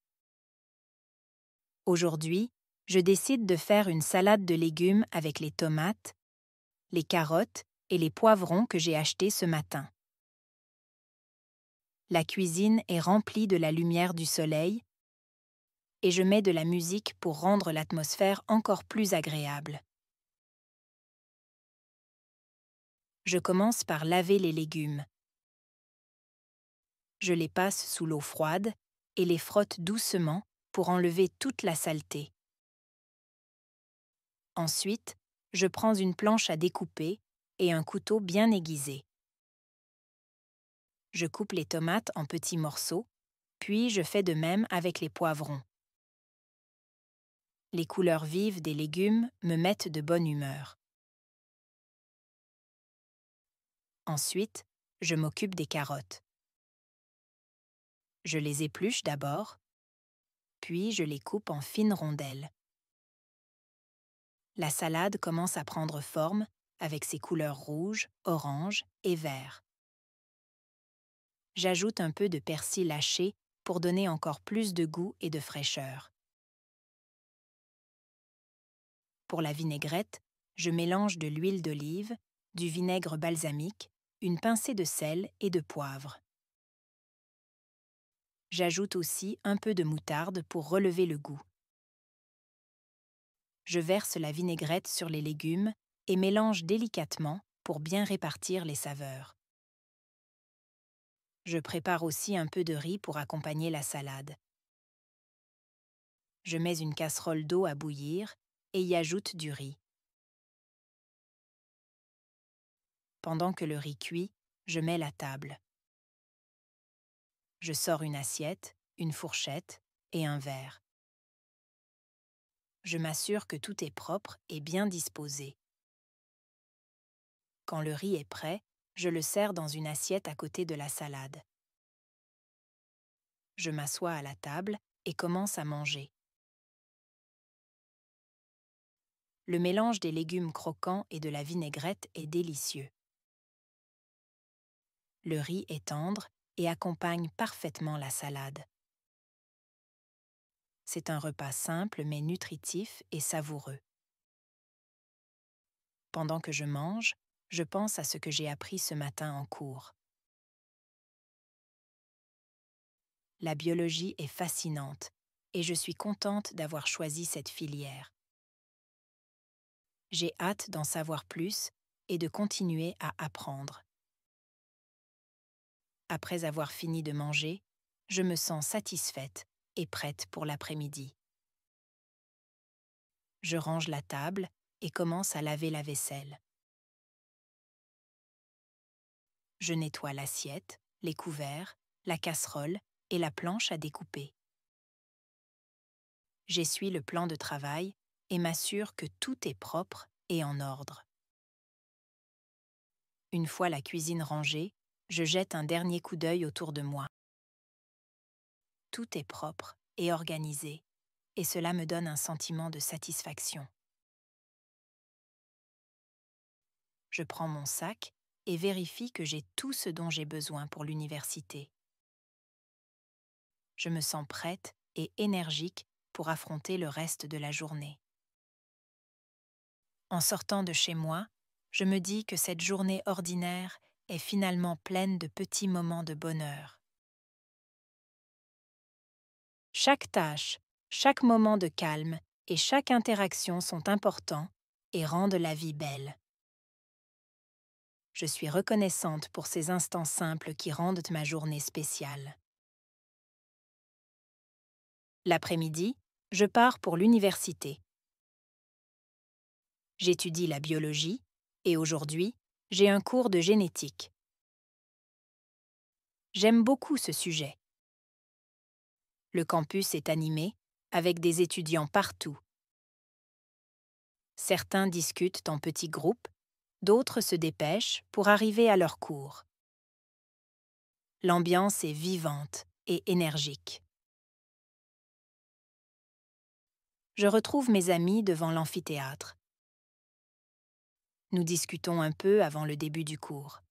Aujourd'hui, je décide de faire une salade de légumes avec les tomates, les carottes et les poivrons que j'ai achetés ce matin. La cuisine est remplie de la lumière du soleil et je mets de la musique pour rendre l'atmosphère encore plus agréable. Je commence par laver les légumes. Je les passe sous l'eau froide et les frotte doucement pour enlever toute la saleté. Ensuite, je prends une planche à découper et un couteau bien aiguisé. Je coupe les tomates en petits morceaux, puis je fais de même avec les poivrons. Les couleurs vives des légumes me mettent de bonne humeur. Ensuite, je m'occupe des carottes. Je les épluche d'abord, puis je les coupe en fines rondelles. La salade commence à prendre forme avec ses couleurs rouge, orange et vert. J'ajoute un peu de persil haché pour donner encore plus de goût et de fraîcheur. Pour la vinaigrette, je mélange de l'huile d'olive, du vinaigre balsamique, une pincée de sel et de poivre. J'ajoute aussi un peu de moutarde pour relever le goût. Je verse la vinaigrette sur les légumes et mélange délicatement pour bien répartir les saveurs. Je prépare aussi un peu de riz pour accompagner la salade. Je mets une casserole d'eau à bouillir et y ajoute du riz. Pendant que le riz cuit, je mets la table. Je sors une assiette, une fourchette et un verre. Je m'assure que tout est propre et bien disposé. Quand le riz est prêt, je le sers dans une assiette à côté de la salade. Je m'assois à la table et commence à manger. Le mélange des légumes croquants et de la vinaigrette est délicieux. Le riz est tendre et accompagne parfaitement la salade. C'est un repas simple mais nutritif et savoureux. Pendant que je mange, je pense à ce que j'ai appris ce matin en cours. La biologie est fascinante et je suis contente d'avoir choisi cette filière. J'ai hâte d'en savoir plus et de continuer à apprendre. Après avoir fini de manger, je me sens satisfaite et prête pour l'après-midi. Je range la table et commence à laver la vaisselle. Je nettoie l'assiette, les couverts, la casserole et la planche à découper. J'essuie le plan de travail et m'assure que tout est propre et en ordre. Une fois la cuisine rangée, je jette un dernier coup d'œil autour de moi. tout est propre et organisé, et cela me donne un sentiment de satisfaction. Je prends mon sac et vérifie que j'ai tout ce dont j'ai besoin pour l'université. Je me sens prête et énergique pour affronter le reste de la journée. En sortant de chez moi, je me dis que cette journée ordinaire est finalement pleine de petits moments de bonheur. Chaque tâche, chaque moment de calme et chaque interaction sont importants et rendent la vie belle. Je suis reconnaissante pour ces instants simples qui rendent ma journée spéciale. L'après-midi, je pars pour l'université. J'étudie la biologie et aujourd'hui, j'ai un cours de génétique. J'aime beaucoup ce sujet. Le campus est animé, avec des étudiants partout. Certains discutent en petits groupes, d'autres se dépêchent pour arriver à leur cours. L'ambiance est vivante et énergique. Je retrouve mes amis devant l'amphithéâtre. Nous discutons un peu avant le début du cours.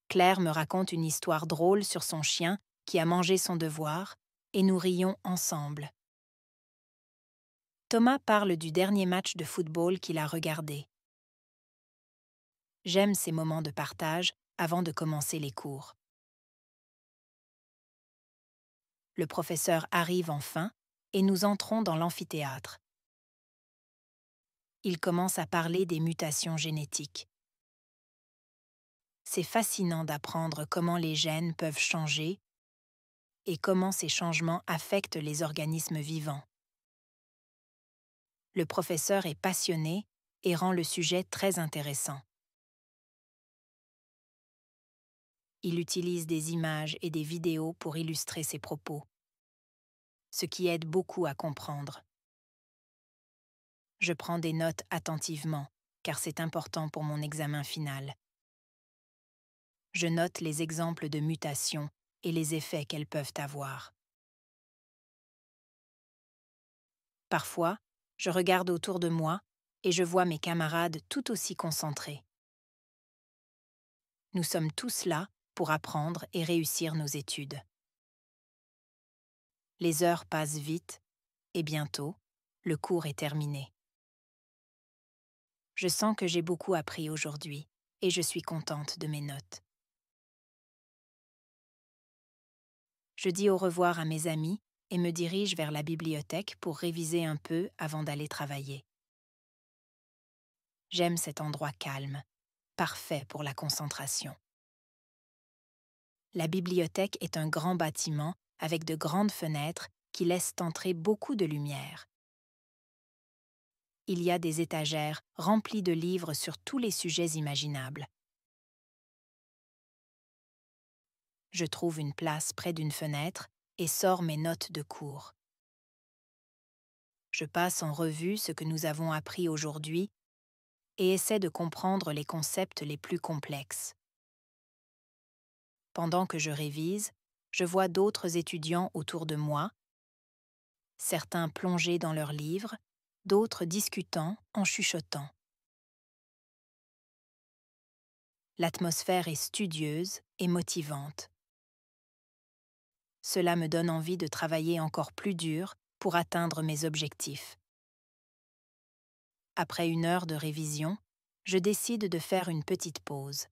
Claire me raconte une histoire drôle sur son chien qui a mangé son devoir, et nous rions ensemble. Thomas parle du dernier match de football qu'il a regardé. J'aime ces moments de partage avant de commencer les cours. Le professeur arrive enfin et nous entrons dans l'amphithéâtre. Il commence à parler des mutations génétiques. C'est fascinant d'apprendre comment les gènes peuvent changer et comment ces changements affectent les organismes vivants. Le professeur est passionné et rend le sujet très intéressant. Il utilise des images et des vidéos pour illustrer ses propos, ce qui aide beaucoup à comprendre. Je prends des notes attentivement, car c'est important pour mon examen final. Je note les exemples de mutations et les effets qu'elles peuvent avoir. Parfois, je regarde autour de moi et je vois mes camarades tout aussi concentrés. Nous sommes tous là pour apprendre et réussir nos études. Les heures passent vite et bientôt, le cours est terminé. Je sens que j'ai beaucoup appris aujourd'hui et je suis contente de mes notes. Je dis au revoir à mes amis et me dirige vers la bibliothèque pour réviser un peu avant d'aller travailler. J'aime cet endroit calme, parfait pour la concentration. La bibliothèque est un grand bâtiment avec de grandes fenêtres qui laissent entrer beaucoup de lumière. Il y a des étagères remplies de livres sur tous les sujets imaginables. Je trouve une place près d'une fenêtre et sors mes notes de cours. Je passe en revue ce que nous avons appris aujourd'hui et essaie de comprendre les concepts les plus complexes. Pendant que je révise, je vois d'autres étudiants autour de moi, certains plongés dans leurs livres, d'autres discutant en chuchotant. L'atmosphère est studieuse et motivante. Cela me donne envie de travailler encore plus dur pour atteindre mes objectifs. Après 1 heure de révision, je décide de faire une petite pause.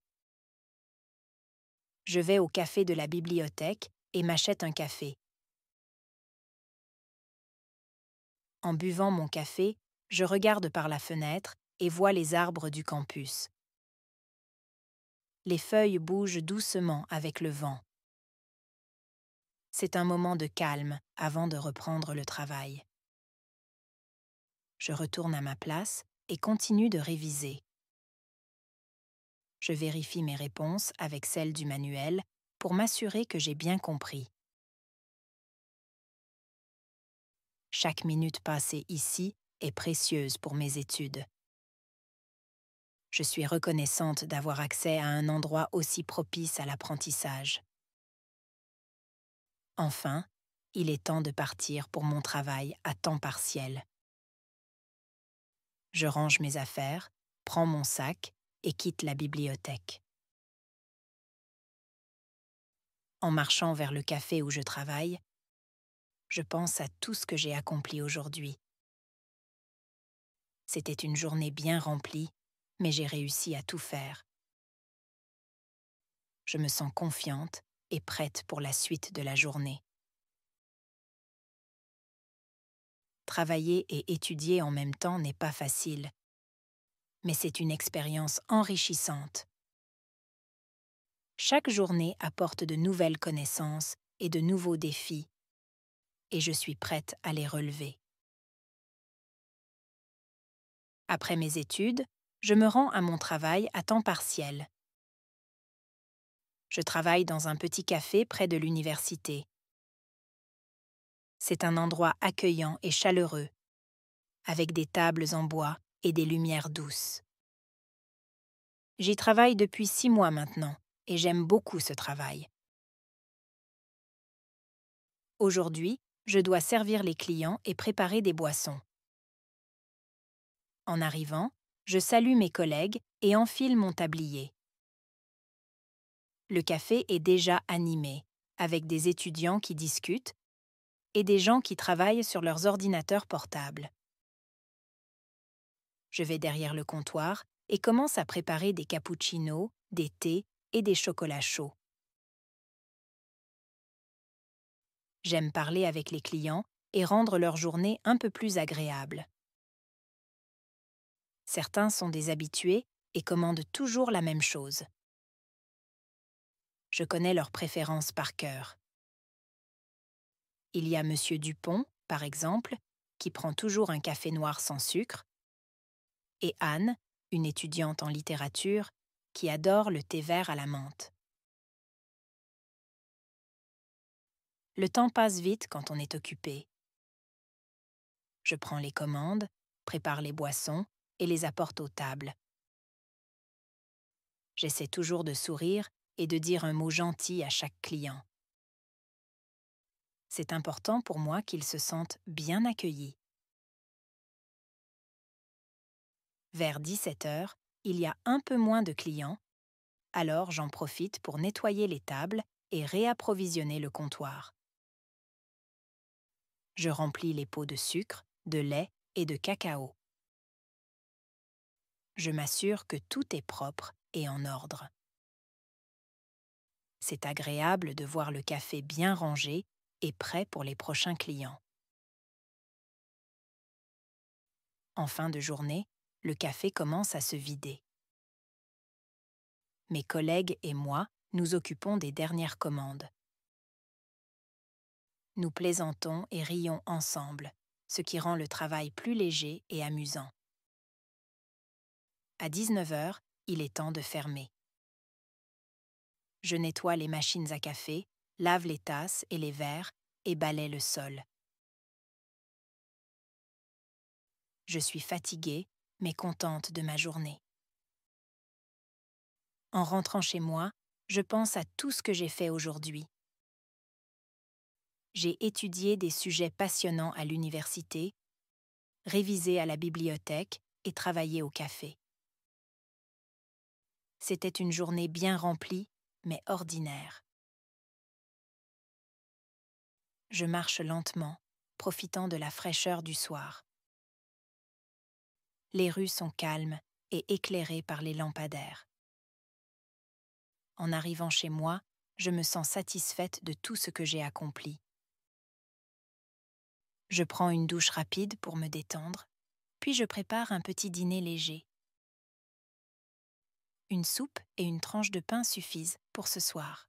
Je vais au café de la bibliothèque et m'achète un café. En buvant mon café, je regarde par la fenêtre et vois les arbres du campus. Les feuilles bougent doucement avec le vent. C'est un moment de calme avant de reprendre le travail. Je retourne à ma place et continue de réviser. Je vérifie mes réponses avec celles du manuel pour m'assurer que j'ai bien compris. Chaque minute passée ici est précieuse pour mes études. Je suis reconnaissante d'avoir accès à un endroit aussi propice à l'apprentissage. Enfin, il est temps de partir pour mon travail à temps partiel. Je range mes affaires, prends mon sac et quitte la bibliothèque. En marchant vers le café où je travaille, je pense à tout ce que j'ai accompli aujourd'hui. C'était une journée bien remplie, mais j'ai réussi à tout faire. Je me sens confiante et prête pour la suite de la journée. Travailler et étudier en même temps n'est pas facile, mais c'est une expérience enrichissante. Chaque journée apporte de nouvelles connaissances et de nouveaux défis, et je suis prête à les relever. Après mes études, je me rends à mon travail à temps partiel. Je travaille dans un petit café près de l'université. C'est un endroit accueillant et chaleureux, avec des tables en bois et des lumières douces. J'y travaille depuis 6 mois maintenant, et j'aime beaucoup ce travail. Aujourd'hui, je dois servir les clients et préparer des boissons. En arrivant, je salue mes collègues et enfile mon tablier. Le café est déjà animé, avec des étudiants qui discutent et des gens qui travaillent sur leurs ordinateurs portables. Je vais derrière le comptoir et commence à préparer des cappuccinos, des thés et des chocolats chauds. J'aime parler avec les clients et rendre leur journée un peu plus agréable. Certains sont des habitués et commandent toujours la même chose. Je connais leurs préférences par cœur. Il y a Monsieur Dupont, par exemple, qui prend toujours un café noir sans sucre, et Anne, une étudiante en littérature, qui adore le thé vert à la menthe. Le temps passe vite quand on est occupé. Je prends les commandes, prépare les boissons et les apporte aux tables. J'essaie toujours de sourire et de dire un mot gentil à chaque client. C'est important pour moi qu'ils se sentent bien accueillis. Vers 17 heures, il y a un peu moins de clients, alors j'en profite pour nettoyer les tables et réapprovisionner le comptoir. Je remplis les pots de sucre, de lait et de cacao. Je m'assure que tout est propre et en ordre. C'est agréable de voir le café bien rangé et prêt pour les prochains clients. En fin de journée, le café commence à se vider. Mes collègues et moi nous occupons des dernières commandes. Nous plaisantons et rions ensemble, ce qui rend le travail plus léger et amusant. À 19 heures, il est temps de fermer. Je nettoie les machines à café, lave les tasses et les verres et balaie le sol. Je suis fatiguée, mais contente de ma journée. En rentrant chez moi, je pense à tout ce que j'ai fait aujourd'hui. J'ai étudié des sujets passionnants à l'université, révisé à la bibliothèque et travaillé au café. C'était une journée bien remplie, mais ordinaire. Je marche lentement, profitant de la fraîcheur du soir. Les rues sont calmes et éclairées par les lampadaires. En arrivant chez moi, je me sens satisfaite de tout ce que j'ai accompli. Je prends une douche rapide pour me détendre, puis je prépare un petit dîner léger. Une soupe et une tranche de pain suffisent pour ce soir.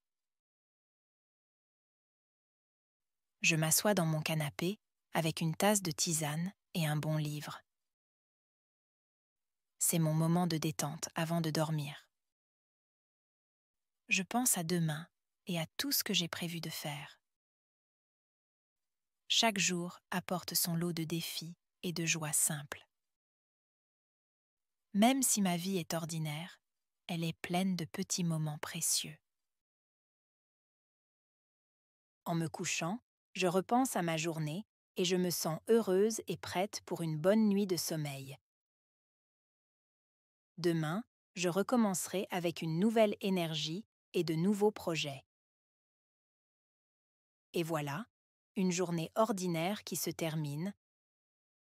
Je m'assois dans mon canapé avec une tasse de tisane et un bon livre. C'est mon moment de détente avant de dormir. Je pense à demain et à tout ce que j'ai prévu de faire. Chaque jour apporte son lot de défis et de joies simples. Même si ma vie est ordinaire, elle est pleine de petits moments précieux. En me couchant, je repense à ma journée et je me sens heureuse et prête pour une bonne nuit de sommeil. Demain, je recommencerai avec une nouvelle énergie et de nouveaux projets. Et voilà, une journée ordinaire qui se termine,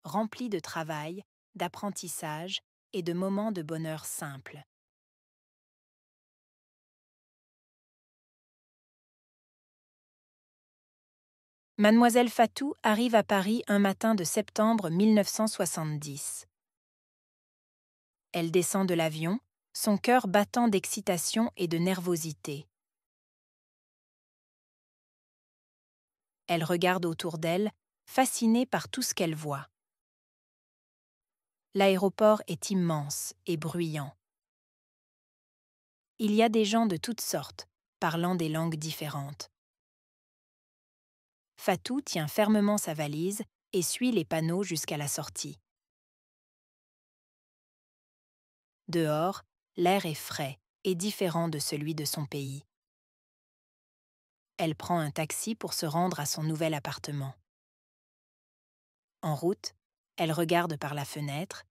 remplie de travail, d'apprentissage et de moments de bonheur simple. Mademoiselle Fatou arrive à Paris un matin de septembre 1970. Elle descend de l'avion, son cœur battant d'excitation et de nervosité. Elle regarde autour d'elle, fascinée par tout ce qu'elle voit. L'aéroport est immense et bruyant. Il y a des gens de toutes sortes, parlant des langues différentes. Fatou tient fermement sa valise et suit les panneaux jusqu'à la sortie. Dehors, l'air est frais et différent de celui de son pays. Elle prend un taxi pour se rendre à son nouvel appartement. En route, elle regarde par la fenêtre,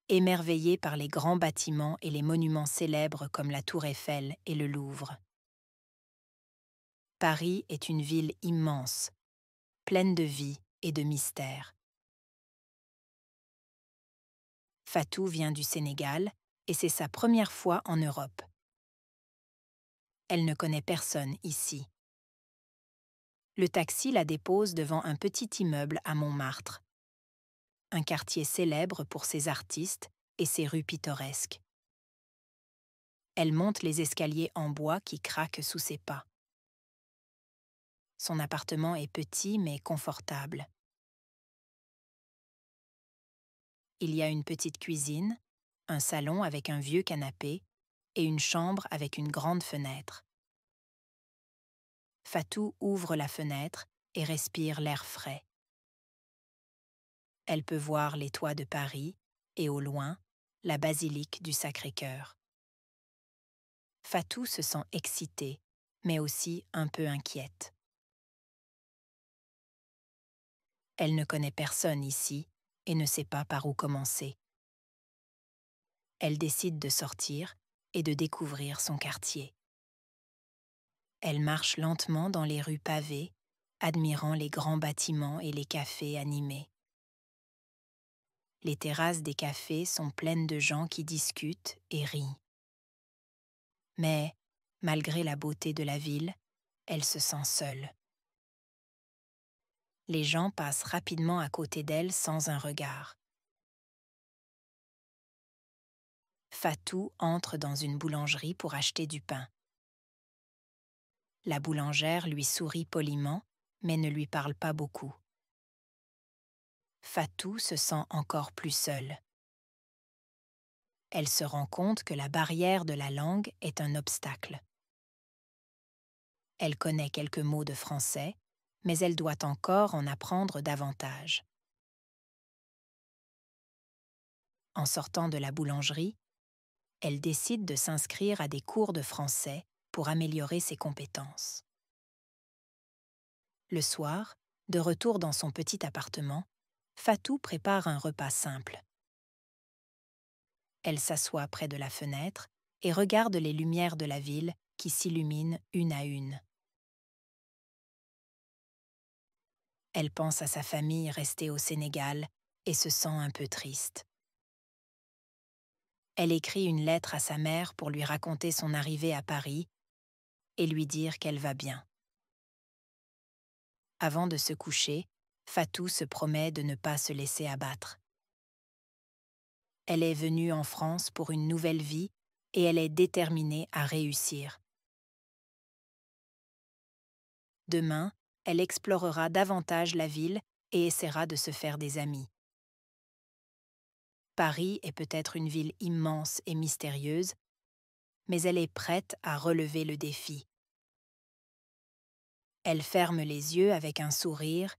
émerveillée par les grands bâtiments et les monuments célèbres comme la Tour Eiffel et le Louvre. Paris est une ville immense, pleine de vie et de mystère. Fatou vient du Sénégal et c'est sa première fois en Europe. Elle ne connaît personne ici. Le taxi la dépose devant un petit immeuble à Montmartre, un quartier célèbre pour ses artistes et ses rues pittoresques. Elle monte les escaliers en bois qui craquent sous ses pas. Son appartement est petit mais confortable. Il y a une petite cuisine, un salon avec un vieux canapé et une chambre avec une grande fenêtre. Fatou ouvre la fenêtre et respire l'air frais. Elle peut voir les toits de Paris et au loin, la basilique du Sacré-Cœur. Fatou se sent excitée, mais aussi un peu inquiète. Elle ne connaît personne ici et ne sait pas par où commencer. Elle décide de sortir et de découvrir son quartier. Elle marche lentement dans les rues pavées, admirant les grands bâtiments et les cafés animés. Les terrasses des cafés sont pleines de gens qui discutent et rient. Mais, malgré la beauté de la ville, elle se sent seule. Les gens passent rapidement à côté d'elle sans un regard. Fatou entre dans une boulangerie pour acheter du pain. La boulangère lui sourit poliment, mais ne lui parle pas beaucoup. Fatou se sent encore plus seule. Elle se rend compte que la barrière de la langue est un obstacle. Elle connaît quelques mots de français, mais elle doit encore en apprendre davantage. En sortant de la boulangerie, elle décide de s'inscrire à des cours de français pour améliorer ses compétences. Le soir, de retour dans son petit appartement, Fatou prépare un repas simple. Elle s'assoit près de la fenêtre et regarde les lumières de la ville qui s'illuminent une à une. Elle pense à sa famille restée au Sénégal et se sent un peu triste. Elle écrit une lettre à sa mère pour lui raconter son arrivée à Paris et lui dire qu'elle va bien. Avant de se coucher, Fatou se promet de ne pas se laisser abattre. Elle est venue en France pour une nouvelle vie et elle est déterminée à réussir. Demain, elle explorera davantage la ville et essaiera de se faire des amis. Paris est peut-être une ville immense et mystérieuse, mais elle est prête à relever le défi. Elle ferme les yeux avec un sourire,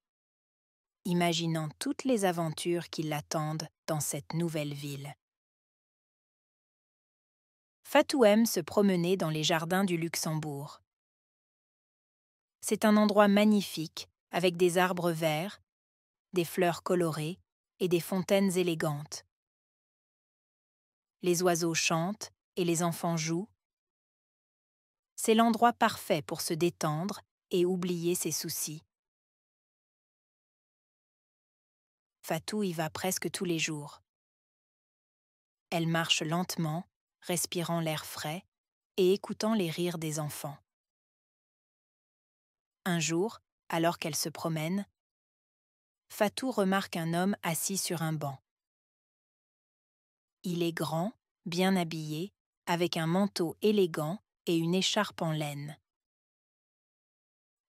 imaginant toutes les aventures qui l'attendent dans cette nouvelle ville. Fatou aime se promener dans les jardins du Luxembourg. C'est un endroit magnifique, avec des arbres verts, des fleurs colorées et des fontaines élégantes. Les oiseaux chantent et les enfants jouent. C'est l'endroit parfait pour se détendre et oublier ses soucis. Fatou y va presque tous les jours. Elle marche lentement, respirant l'air frais et écoutant les rires des enfants. Un jour, alors qu'elle se promène, Fatou remarque un homme assis sur un banc. Il est grand, bien habillé, avec un manteau élégant et une écharpe en laine.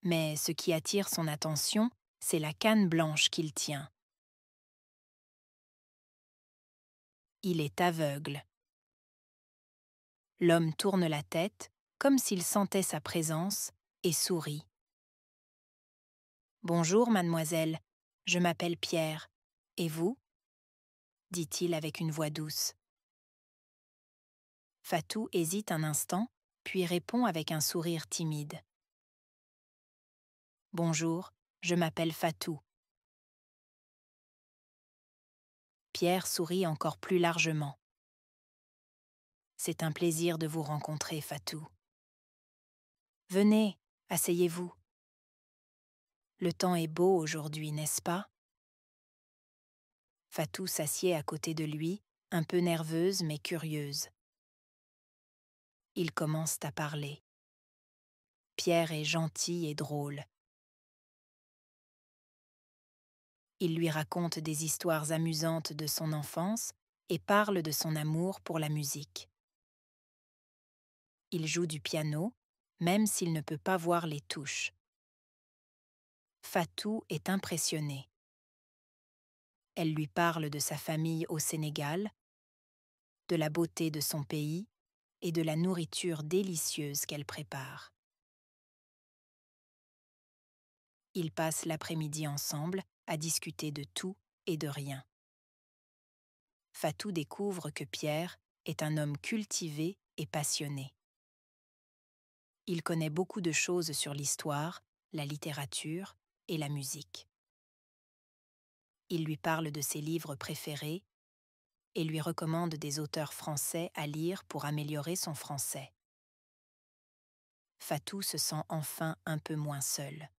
Mais ce qui attire son attention, c'est la canne blanche qu'il tient. Il est aveugle. L'homme tourne la tête, comme s'il sentait sa présence, et sourit. « Bonjour, mademoiselle, je m'appelle Pierre. Et vous ?» dit-il avec une voix douce. Fatou hésite un instant, puis répond avec un sourire timide. « Bonjour, je m'appelle Fatou. » Pierre sourit encore plus largement. « C'est un plaisir de vous rencontrer, Fatou. Venez, asseyez-vous. Le temps est beau aujourd'hui, n'est-ce pas ?» Fatou s'assied à côté de lui, un peu nerveuse mais curieuse. Ils commencent à parler. Pierre est gentil et drôle. Il lui raconte des histoires amusantes de son enfance et parle de son amour pour la musique. Il joue du piano, même s'il ne peut pas voir les touches. Fatou est impressionnée. Elle lui parle de sa famille au Sénégal, de la beauté de son pays et de la nourriture délicieuse qu'elle prépare. Ils passent l'après-midi ensemble à discuter de tout et de rien. Fatou découvre que Pierre est un homme cultivé et passionné. Il connaît beaucoup de choses sur l'histoire, la littérature et la musique. Il lui parle de ses livres préférés et lui recommande des auteurs français à lire pour améliorer son français. Fatou se sent enfin un peu moins seule.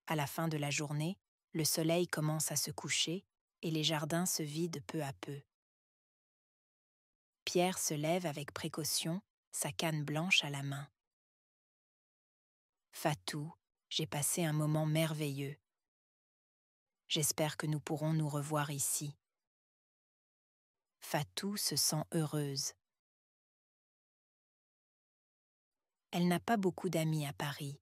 À la fin de la journée, le soleil commence à se coucher et les jardins se vident peu à peu. Pierre se lève avec précaution, sa canne blanche à la main. « Fatou, j'ai passé un moment merveilleux. J'espère que nous pourrons nous revoir ici. » Fatou se sent heureuse. Elle n'a pas beaucoup d'amis à Paris,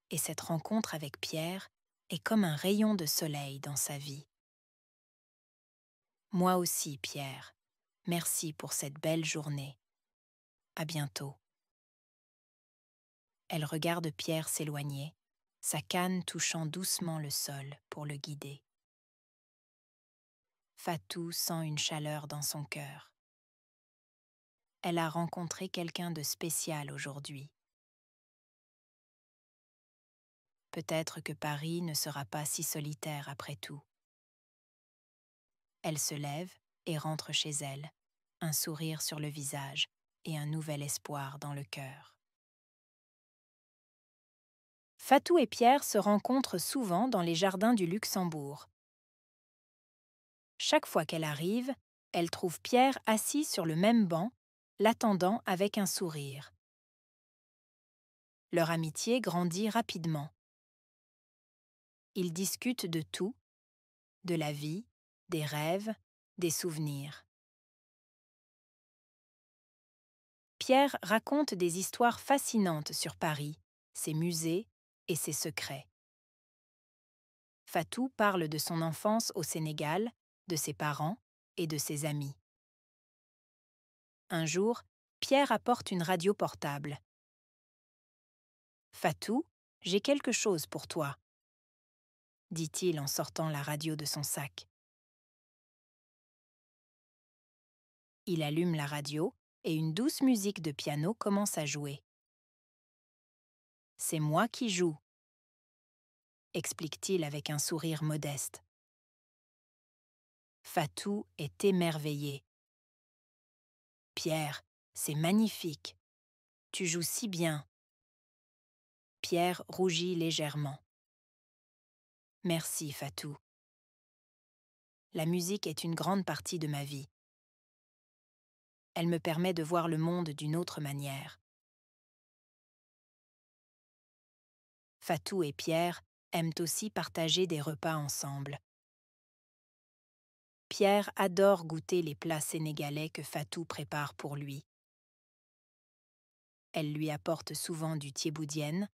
et cette rencontre avec Pierre est comme un rayon de soleil dans sa vie. Moi aussi, Pierre. Merci pour cette belle journée. À bientôt. Elle regarde Pierre s'éloigner, sa canne touchant doucement le sol pour le guider. Fatou sent une chaleur dans son cœur. Elle a rencontré quelqu'un de spécial aujourd'hui. Peut-être que Paris ne sera pas si solitaire après tout. Elle se lève et rentre chez elle, un sourire sur le visage et un nouvel espoir dans le cœur. Fatou et Pierre se rencontrent souvent dans les jardins du Luxembourg. Chaque fois qu'elle arrive, elle trouve Pierre assis sur le même banc, l'attendant avec un sourire. Leur amitié grandit rapidement. Ils discutent de tout, de la vie, des rêves, des souvenirs. Pierre raconte des histoires fascinantes sur Paris, ses musées et ses secrets. Fatou parle de son enfance au Sénégal, de ses parents et de ses amis. Un jour, Pierre apporte une radio portable. « Fatou, j'ai quelque chose pour toi, » dit-il en sortant la radio de son sac. Il allume la radio et une douce musique de piano commence à jouer. c'est moi qui joue, explique-t-il avec un sourire modeste. Fatou est émerveillé. Pierre, c'est magnifique. Tu joues si bien. Pierre rougit légèrement. Merci, Fatou. La musique est une grande partie de ma vie. Elle me permet de voir le monde d'une autre manière. Fatou et Pierre aiment aussi partager des repas ensemble. Pierre adore goûter les plats sénégalais que Fatou prépare pour lui. Elle lui apporte souvent du thiéboudienne,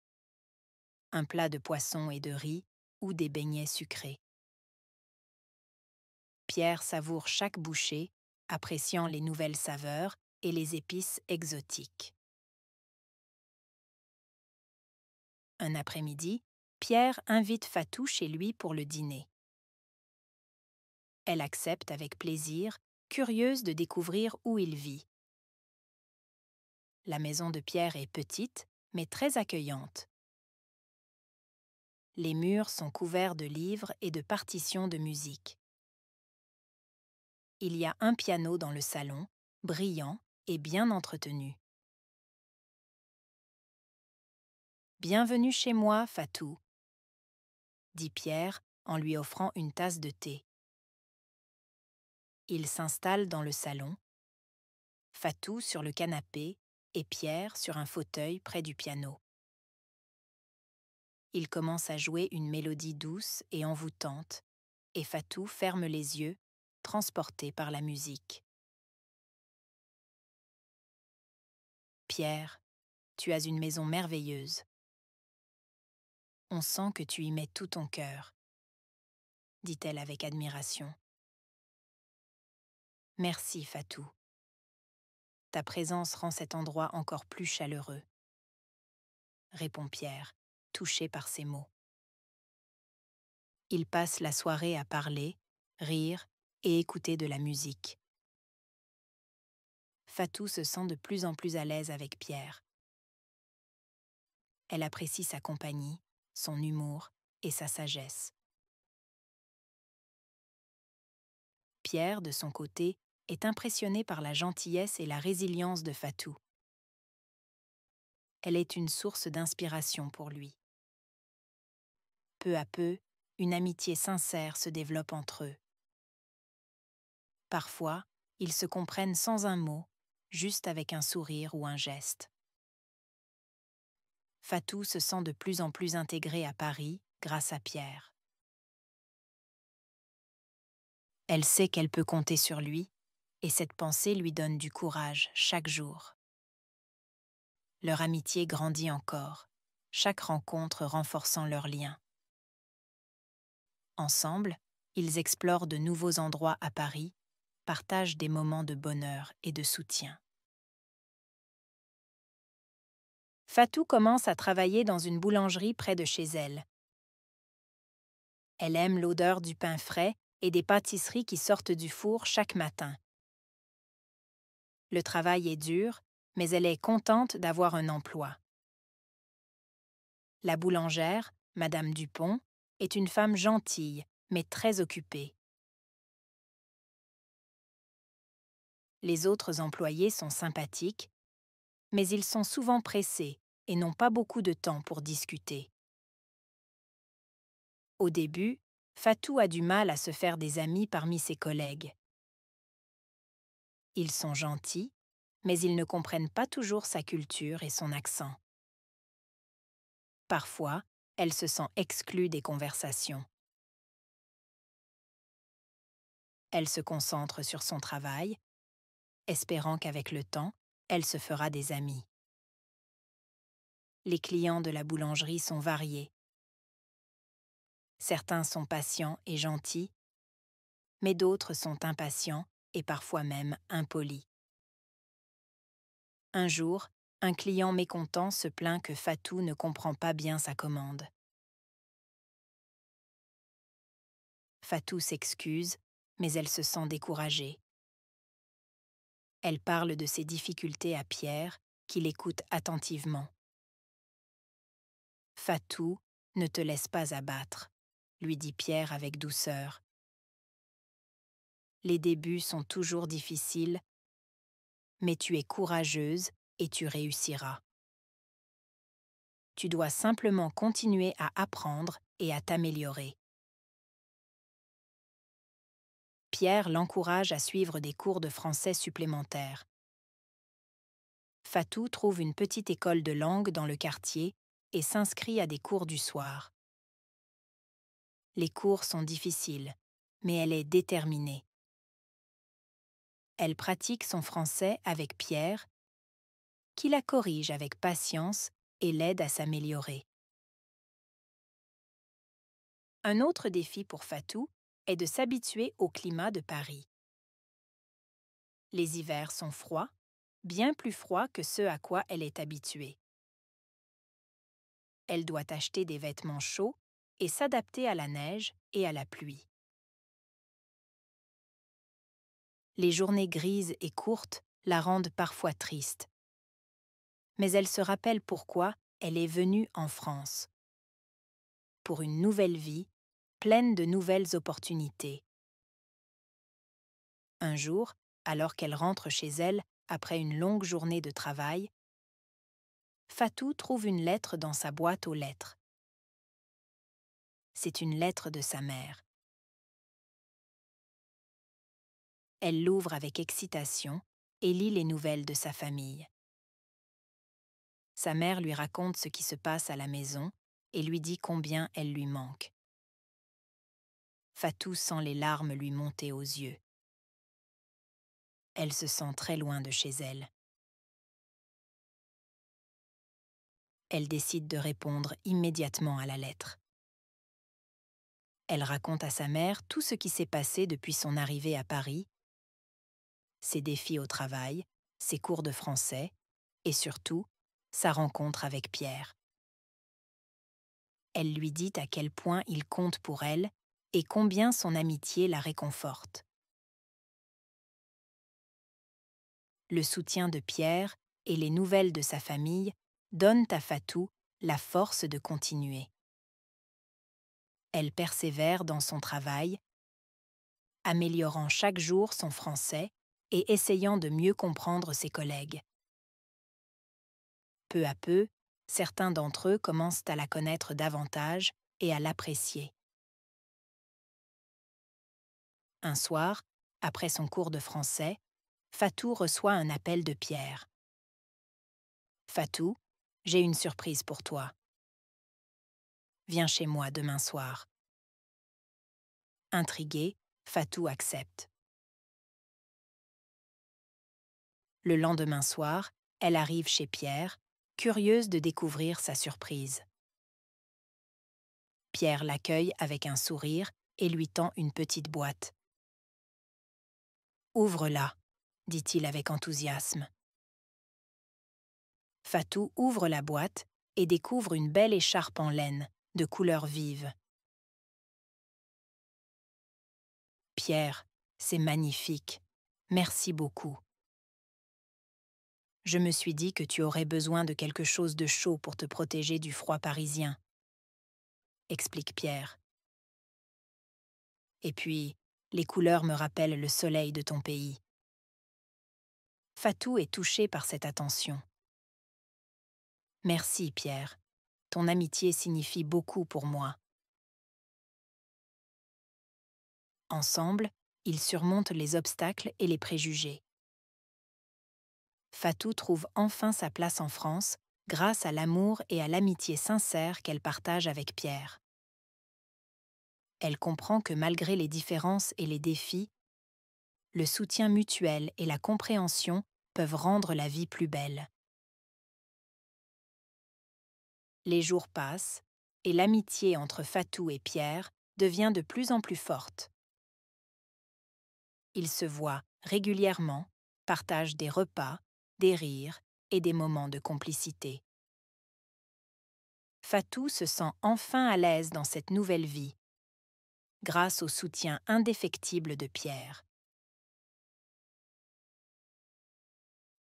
un plat de poisson et de riz ou des beignets sucrés. Pierre savoure chaque bouchée, appréciant les nouvelles saveurs et les épices exotiques. Un après-midi, Pierre invite Fatou chez lui pour le dîner. Elle accepte avec plaisir, curieuse de découvrir où il vit. La maison de Pierre est petite, mais très accueillante. Les murs sont couverts de livres et de partitions de musique. Il y a un piano dans le salon, brillant et bien entretenu. « Bienvenue chez moi, Fatou », dit Pierre en lui offrant une tasse de thé. Il s'installe dans le salon, Fatou sur le canapé et Pierre sur un fauteuil près du piano. Il commence à jouer une mélodie douce et envoûtante, et Fatou ferme les yeux, transporté par la musique. « Pierre, tu as une maison merveilleuse. On sent que tu y mets tout ton cœur, » dit-elle avec admiration. « Merci, Fatou. Ta présence rend cet endroit encore plus chaleureux, » répond Pierre, touché par ces mots. Ils passent la soirée à parler, rire et écouter de la musique. Fatou se sent de plus en plus à l'aise avec Pierre. Elle apprécie sa compagnie, son humour et sa sagesse. Pierre, de son côté, est impressionné par la gentillesse et la résilience de Fatou. Elle est une source d'inspiration pour lui. Peu à peu, une amitié sincère se développe entre eux. Parfois, ils se comprennent sans un mot, juste avec un sourire ou un geste. Fatou se sent de plus en plus intégrée à Paris grâce à Pierre. Elle sait qu'elle peut compter sur lui, et cette pensée lui donne du courage chaque jour. Leur amitié grandit encore, chaque rencontre renforçant leur lien. Ensemble, ils explorent de nouveaux endroits à Paris, partagent des moments de bonheur et de soutien. Fatou commence à travailler dans une boulangerie près de chez elle. Elle aime l'odeur du pain frais et des pâtisseries qui sortent du four chaque matin. Le travail est dur, mais elle est contente d'avoir un emploi. La boulangère, Madame Dupont, est une femme gentille, mais très occupée. Les autres employés sont sympathiques, mais ils sont souvent pressés et n'ont pas beaucoup de temps pour discuter. Au début, Fatou a du mal à se faire des amis parmi ses collègues. Ils sont gentils, mais ils ne comprennent pas toujours sa culture et son accent. Parfois, elle se sent exclue des conversations. Elle se concentre sur son travail, espérant qu'avec le temps, elle se fera des amis. Les clients de la boulangerie sont variés. Certains sont patients et gentils, mais d'autres sont impatients et parfois même impolis. Un jour, un client mécontent se plaint que Fatou ne comprend pas bien sa commande. Fatou s'excuse, mais elle se sent découragée. Elle parle de ses difficultés à Pierre, qui l'écoute attentivement. Fatou, ne te laisse pas abattre, lui dit Pierre avec douceur. Les débuts sont toujours difficiles, mais tu es courageuse et tu réussiras. Tu dois simplement continuer à apprendre et à t'améliorer. Pierre l'encourage à suivre des cours de français supplémentaires. Fatou trouve une petite école de langue dans le quartier et s'inscrit à des cours du soir. Les cours sont difficiles, mais elle est déterminée. Elle pratique son français avec Pierre, qui la corrige avec patience et l'aide à s'améliorer. Un autre défi pour Fatou est de s'habituer au climat de Paris. Les hivers sont froids, bien plus froids que ceux à quoi elle est habituée. Elle doit acheter des vêtements chauds et s'adapter à la neige et à la pluie. Les journées grises et courtes la rendent parfois triste. Mais elle se rappelle pourquoi elle est venue en France. Pour une nouvelle vie, pleine de nouvelles opportunités. Un jour, alors qu'elle rentre chez elle après une longue journée de travail, Fatou trouve une lettre dans sa boîte aux lettres. C'est une lettre de sa mère. Elle l'ouvre avec excitation et lit les nouvelles de sa famille. Sa mère lui raconte ce qui se passe à la maison et lui dit combien elle lui manque. Fatou sent les larmes lui monter aux yeux. Elle se sent très loin de chez elle. Elle décide de répondre immédiatement à la lettre. Elle raconte à sa mère tout ce qui s'est passé depuis son arrivée à Paris, ses défis au travail, ses cours de français et surtout, sa rencontre avec Pierre. Elle lui dit à quel point il compte pour elle et combien son amitié la réconforte. Le soutien de Pierre et les nouvelles de sa famille donnent à Fatou la force de continuer. Elle persévère dans son travail, améliorant chaque jour son français et essayant de mieux comprendre ses collègues. Peu à peu, certains d'entre eux commencent à la connaître davantage et à l'apprécier. Un soir, après son cours de français, Fatou reçoit un appel de Pierre. « Fatou, j'ai une surprise pour toi. Viens chez moi demain soir. » Intriguée, Fatou accepte. Le lendemain soir, elle arrive chez Pierre, curieuse de découvrir sa surprise. Pierre l'accueille avec un sourire et lui tend une petite boîte. « Ouvre-la, » dit-il avec enthousiasme. Fatou ouvre la boîte et découvre une belle écharpe en laine, de couleur vive. « Pierre, c'est magnifique. Merci beaucoup. Je me suis dit que tu aurais besoin de quelque chose de chaud pour te protéger du froid parisien, » explique Pierre. Et puis, les couleurs me rappellent le soleil de ton pays. Fatou est touchée par cette attention. Merci, Pierre. Ton amitié signifie beaucoup pour moi. Ensemble, ils surmontent les obstacles et les préjugés. Fatou trouve enfin sa place en France grâce à l'amour et à l'amitié sincère qu'elle partage avec Pierre. Elle comprend que malgré les différences et les défis, le soutien mutuel et la compréhension peuvent rendre la vie plus belle. Les jours passent et l'amitié entre Fatou et Pierre devient de plus en plus forte. Ils se voient régulièrement, partagent des repas, des rires et des moments de complicité. Fatou se sent enfin à l'aise dans cette nouvelle vie, grâce au soutien indéfectible de Pierre.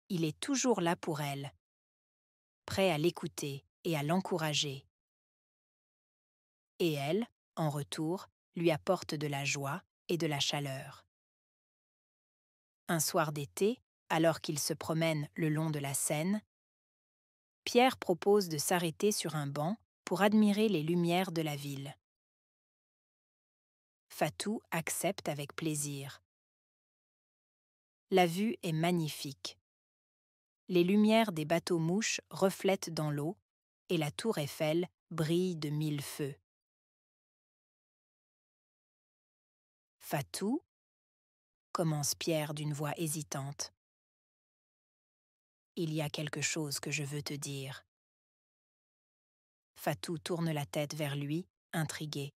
Il est toujours là pour elle, prêt à l'écouter et à l'encourager. et elle, en retour, lui apporte de la joie et de la chaleur. Un soir d'été, alors qu'ils se promènent le long de la Seine, Pierre propose de s'arrêter sur un banc pour admirer les lumières de la ville. Fatou accepte avec plaisir. La vue est magnifique. Les lumières des bateaux-mouches reflètent dans l'eau et la tour Eiffel brille de mille feux. Fatou, commence Pierre d'une voix hésitante. Il y a quelque chose que je veux te dire. Fatou tourne la tête vers lui, intrigué.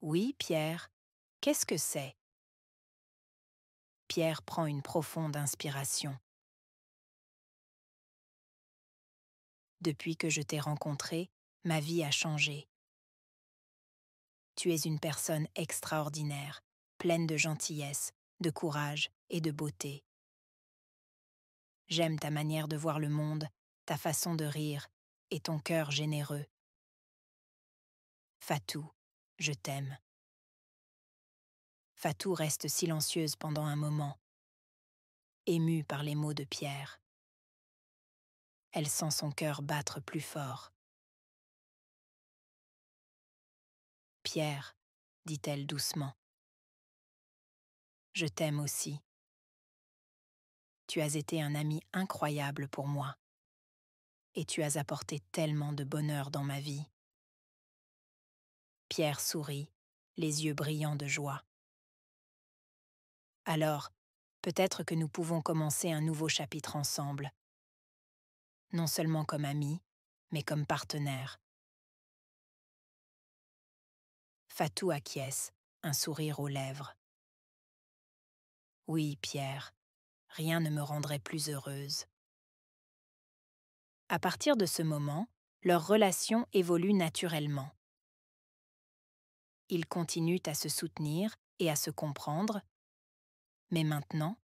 Oui, Pierre, qu'est-ce que c'est? Pierre prend une profonde inspiration. Depuis que je t'ai rencontré, ma vie a changé. Tu es une personne extraordinaire, pleine de gentillesse, de courage et de beauté. J'aime ta manière de voir le monde, ta façon de rire et ton cœur généreux. Fatou, je t'aime. Fatou reste silencieuse pendant un moment, émue par les mots de Pierre. Elle sent son cœur battre plus fort. Pierre, dit-elle doucement, je t'aime aussi. Tu as été un ami incroyable pour moi, et tu as apporté tellement de bonheur dans ma vie. Pierre sourit, les yeux brillants de joie. Alors, peut-être que nous pouvons commencer un nouveau chapitre ensemble, non seulement comme amis, mais comme partenaires. Fatou acquiesce, un sourire aux lèvres. Oui, Pierre, rien ne me rendrait plus heureuse. À partir de ce moment, leur relation évolue naturellement. Ils continuent à se soutenir et à se comprendre, mais maintenant,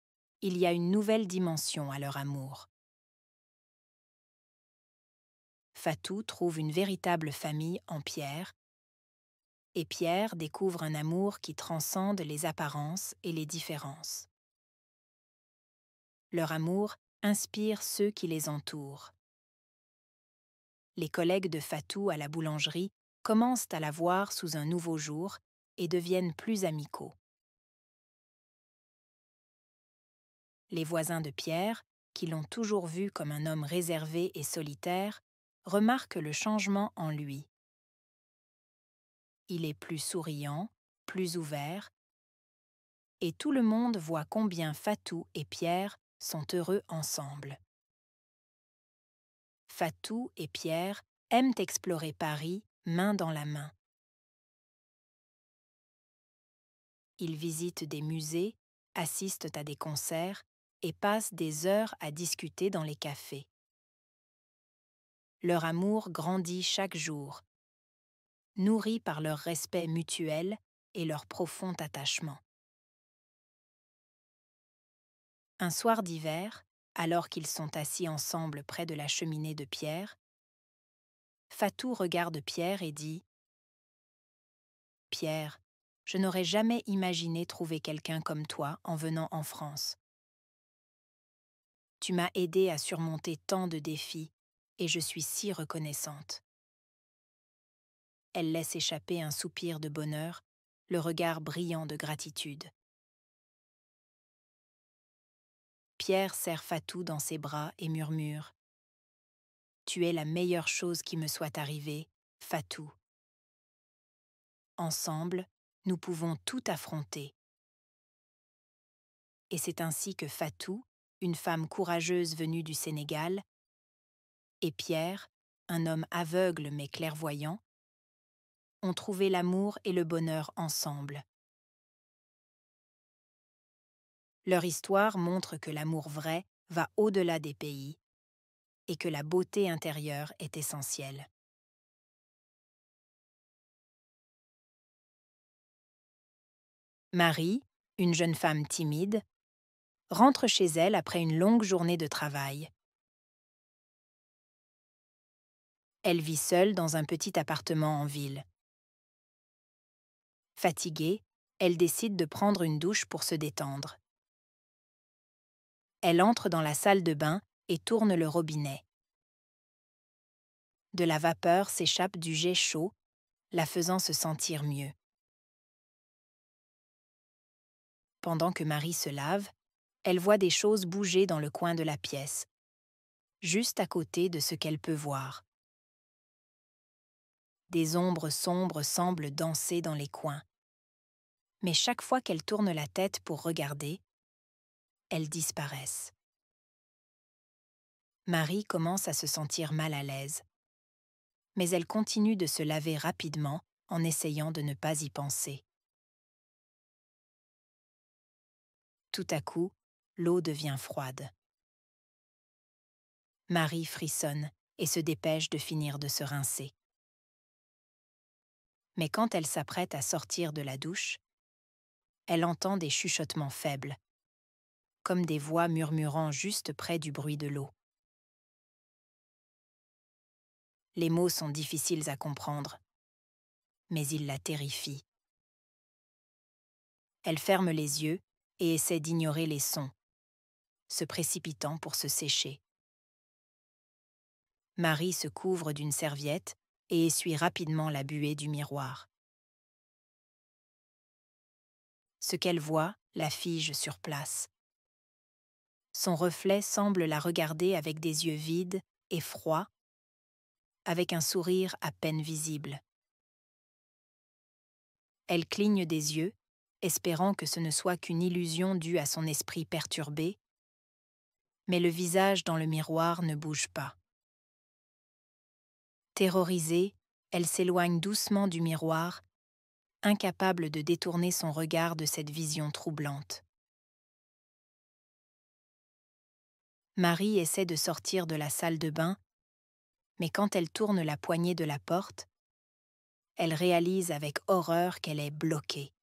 il y a une nouvelle dimension à leur amour. Fatou trouve une véritable famille en Pierre, et Pierre découvre un amour qui transcende les apparences et les différences. Leur amour inspire ceux qui les entourent. Les collègues de Fatou à la boulangerie commencent à la voir sous un nouveau jour et deviennent plus amicaux. Les voisins de Pierre, qui l'ont toujours vu comme un homme réservé et solitaire, remarquent le changement en lui. Il est plus souriant, plus ouvert, et tout le monde voit combien Fatou et Pierre sont heureux ensemble. Fatou et Pierre aiment explorer Paris main dans la main. Ils visitent des musées, assistent à des concerts et passent des heures à discuter dans les cafés. Leur amour grandit chaque jour, nourri par leur respect mutuel et leur profond attachement. Un soir d'hiver, alors qu'ils sont assis ensemble près de la cheminée de Pierre, Fatou regarde Pierre et dit « Pierre, je n'aurais jamais imaginé trouver quelqu'un comme toi en venant en France. Tu m'as aidé à surmonter tant de défis et je suis si reconnaissante. » Elle laisse échapper un soupir de bonheur, le regard brillant de gratitude. Pierre serre Fatou dans ses bras et murmure « Tu es la meilleure chose qui me soit arrivée, Fatou. Ensemble, nous pouvons tout affronter. » Et c'est ainsi que Fatou, une femme courageuse venue du Sénégal, et Pierre, un homme aveugle mais clairvoyant, ont trouvé l'amour et le bonheur ensemble. Leur histoire montre que l'amour vrai va au-delà des pays et que la beauté intérieure est essentielle. Marie, une jeune femme timide, rentre chez elle après une longue journée de travail. Elle vit seule dans un petit appartement en ville. Fatiguée, elle décide de prendre une douche pour se détendre. Elle entre dans la salle de bain et tourne le robinet. De la vapeur s'échappe du jet chaud, la faisant se sentir mieux. Pendant que Marie se lave, elle voit des choses bouger dans le coin de la pièce, juste à côté de ce qu'elle peut voir. Des ombres sombres semblent danser dans les coins. Mais chaque fois qu'elle tourne la tête pour regarder, elles disparaissent. Marie commence à se sentir mal à l'aise. Mais elle continue de se laver rapidement en essayant de ne pas y penser. Tout à coup, l'eau devient froide. Marie frissonne et se dépêche de finir de se rincer. Mais quand elle s'apprête à sortir de la douche, elle entend des chuchotements faibles, comme des voix murmurant juste près du bruit de l'eau. Les mots sont difficiles à comprendre, mais ils la terrifient. Elle ferme les yeux et essaie d'ignorer les sons, se précipitant pour se sécher. Marie se couvre d'une serviette et essuie rapidement la buée du miroir. Ce qu'elle voit la fige sur place. Son reflet semble la regarder avec des yeux vides et froids, avec un sourire à peine visible. Elle cligne des yeux, espérant que ce ne soit qu'une illusion due à son esprit perturbé, mais le visage dans le miroir ne bouge pas. Terrorisée, elle s'éloigne doucement du miroir, incapable de détourner son regard de cette vision troublante. Marie essaie de sortir de la salle de bain, mais quand elle tourne la poignée de la porte, elle réalise avec horreur qu'elle est bloquée.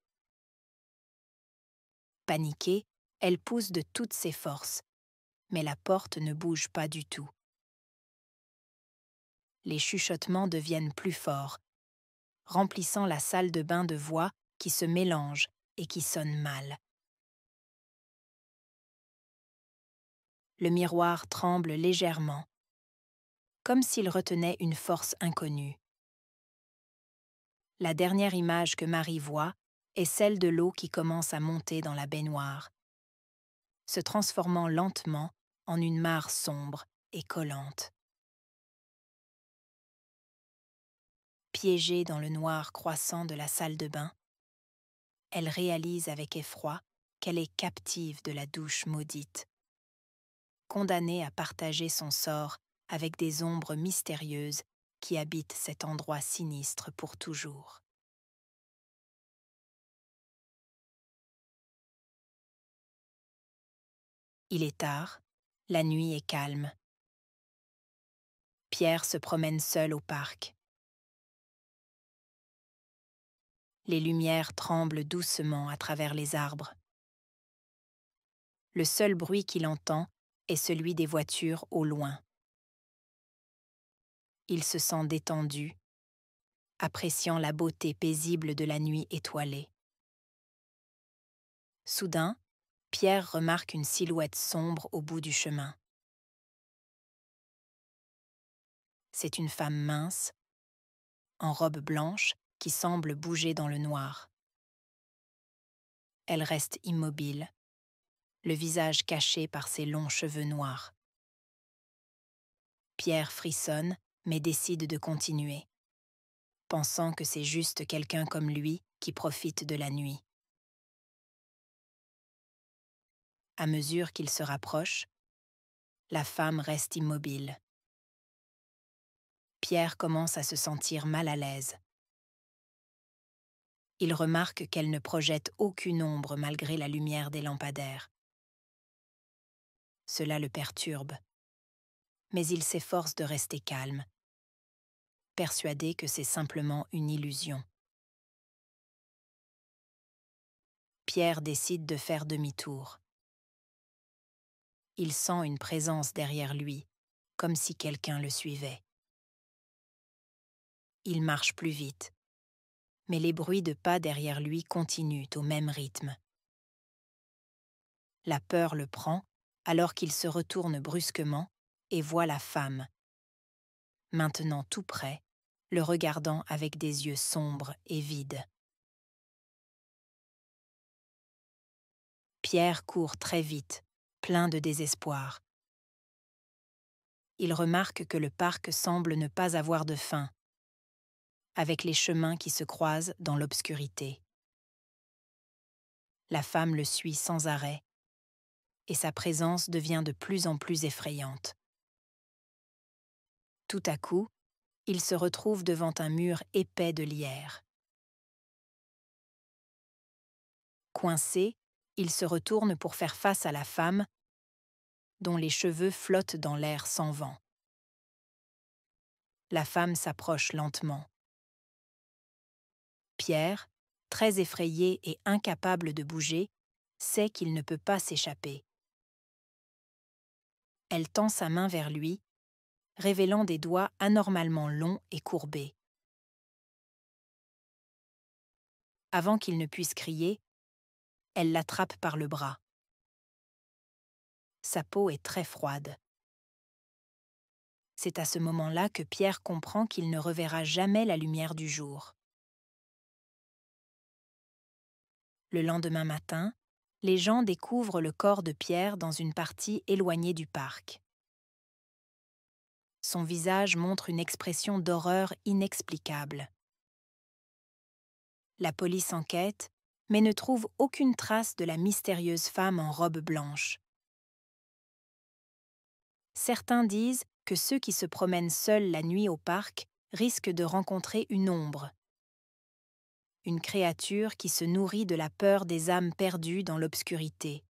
Paniquée, elle pousse de toutes ses forces, mais la porte ne bouge pas du tout. Les chuchotements deviennent plus forts, remplissant la salle de bain de voix qui se mélangent et qui sonnent mal. Le miroir tremble légèrement, comme s'il retenait une force inconnue. La dernière image que Marie voit est celle de l'eau qui commence à monter dans la baignoire, se transformant lentement en une mare sombre et collante. Piégée dans le noir croissant de la salle de bain, elle réalise avec effroi qu'elle est captive de la douche maudite, condamnée à partager son sort avec des ombres mystérieuses qui habitent cet endroit sinistre pour toujours. Il est tard, la nuit est calme. Pierre se promène seul au parc. Les lumières tremblent doucement à travers les arbres. Le seul bruit qu'il entend est celui des voitures au loin. Il se sent détendu, appréciant la beauté paisible de la nuit étoilée. Soudain, Pierre remarque une silhouette sombre au bout du chemin. C'est une femme mince, en robe blanche, qui semble bouger dans le noir. Elle reste immobile, le visage caché par ses longs cheveux noirs. Pierre frissonne, mais décide de continuer, pensant que c'est juste quelqu'un comme lui qui profite de la nuit. À mesure qu'il se rapproche, la femme reste immobile. Pierre commence à se sentir mal à l'aise. Il remarque qu'elle ne projette aucune ombre malgré la lumière des lampadaires. Cela le perturbe, mais il s'efforce de rester calme, persuadé que c'est simplement une illusion. Pierre décide de faire demi-tour. Il sent une présence derrière lui, comme si quelqu'un le suivait. il marche plus vite. Mais les bruits de pas derrière lui continuent au même rythme. La peur le prend alors qu'il se retourne brusquement et voit la femme, maintenant tout près, le regardant avec des yeux sombres et vides. Pierre court très vite, plein de désespoir. Il remarque que le parc semble ne pas avoir de fin, avec les chemins qui se croisent dans l'obscurité. La femme le suit sans arrêt, et sa présence devient de plus en plus effrayante. Tout à coup, il se retrouve devant un mur épais de lierre. Coincé, il se retourne pour faire face à la femme, dont les cheveux flottent dans l'air sans vent. La femme s'approche lentement. Pierre, très effrayé et incapable de bouger, sait qu'il ne peut pas s'échapper. Elle tend sa main vers lui, révélant des doigts anormalement longs et courbés. Avant qu'il ne puisse crier, elle l'attrape par le bras. Sa peau est très froide. C'est à ce moment-là que Pierre comprend qu'il ne reverra jamais la lumière du jour. Le lendemain matin, les gens découvrent le corps de Pierre dans une partie éloignée du parc. Son visage montre une expression d'horreur inexplicable. La police enquête, mais ne trouve aucune trace de la mystérieuse femme en robe blanche. Certains disent que ceux qui se promènent seuls la nuit au parc risquent de rencontrer une ombre, une créature qui se nourrit de la peur des âmes perdues dans l'obscurité.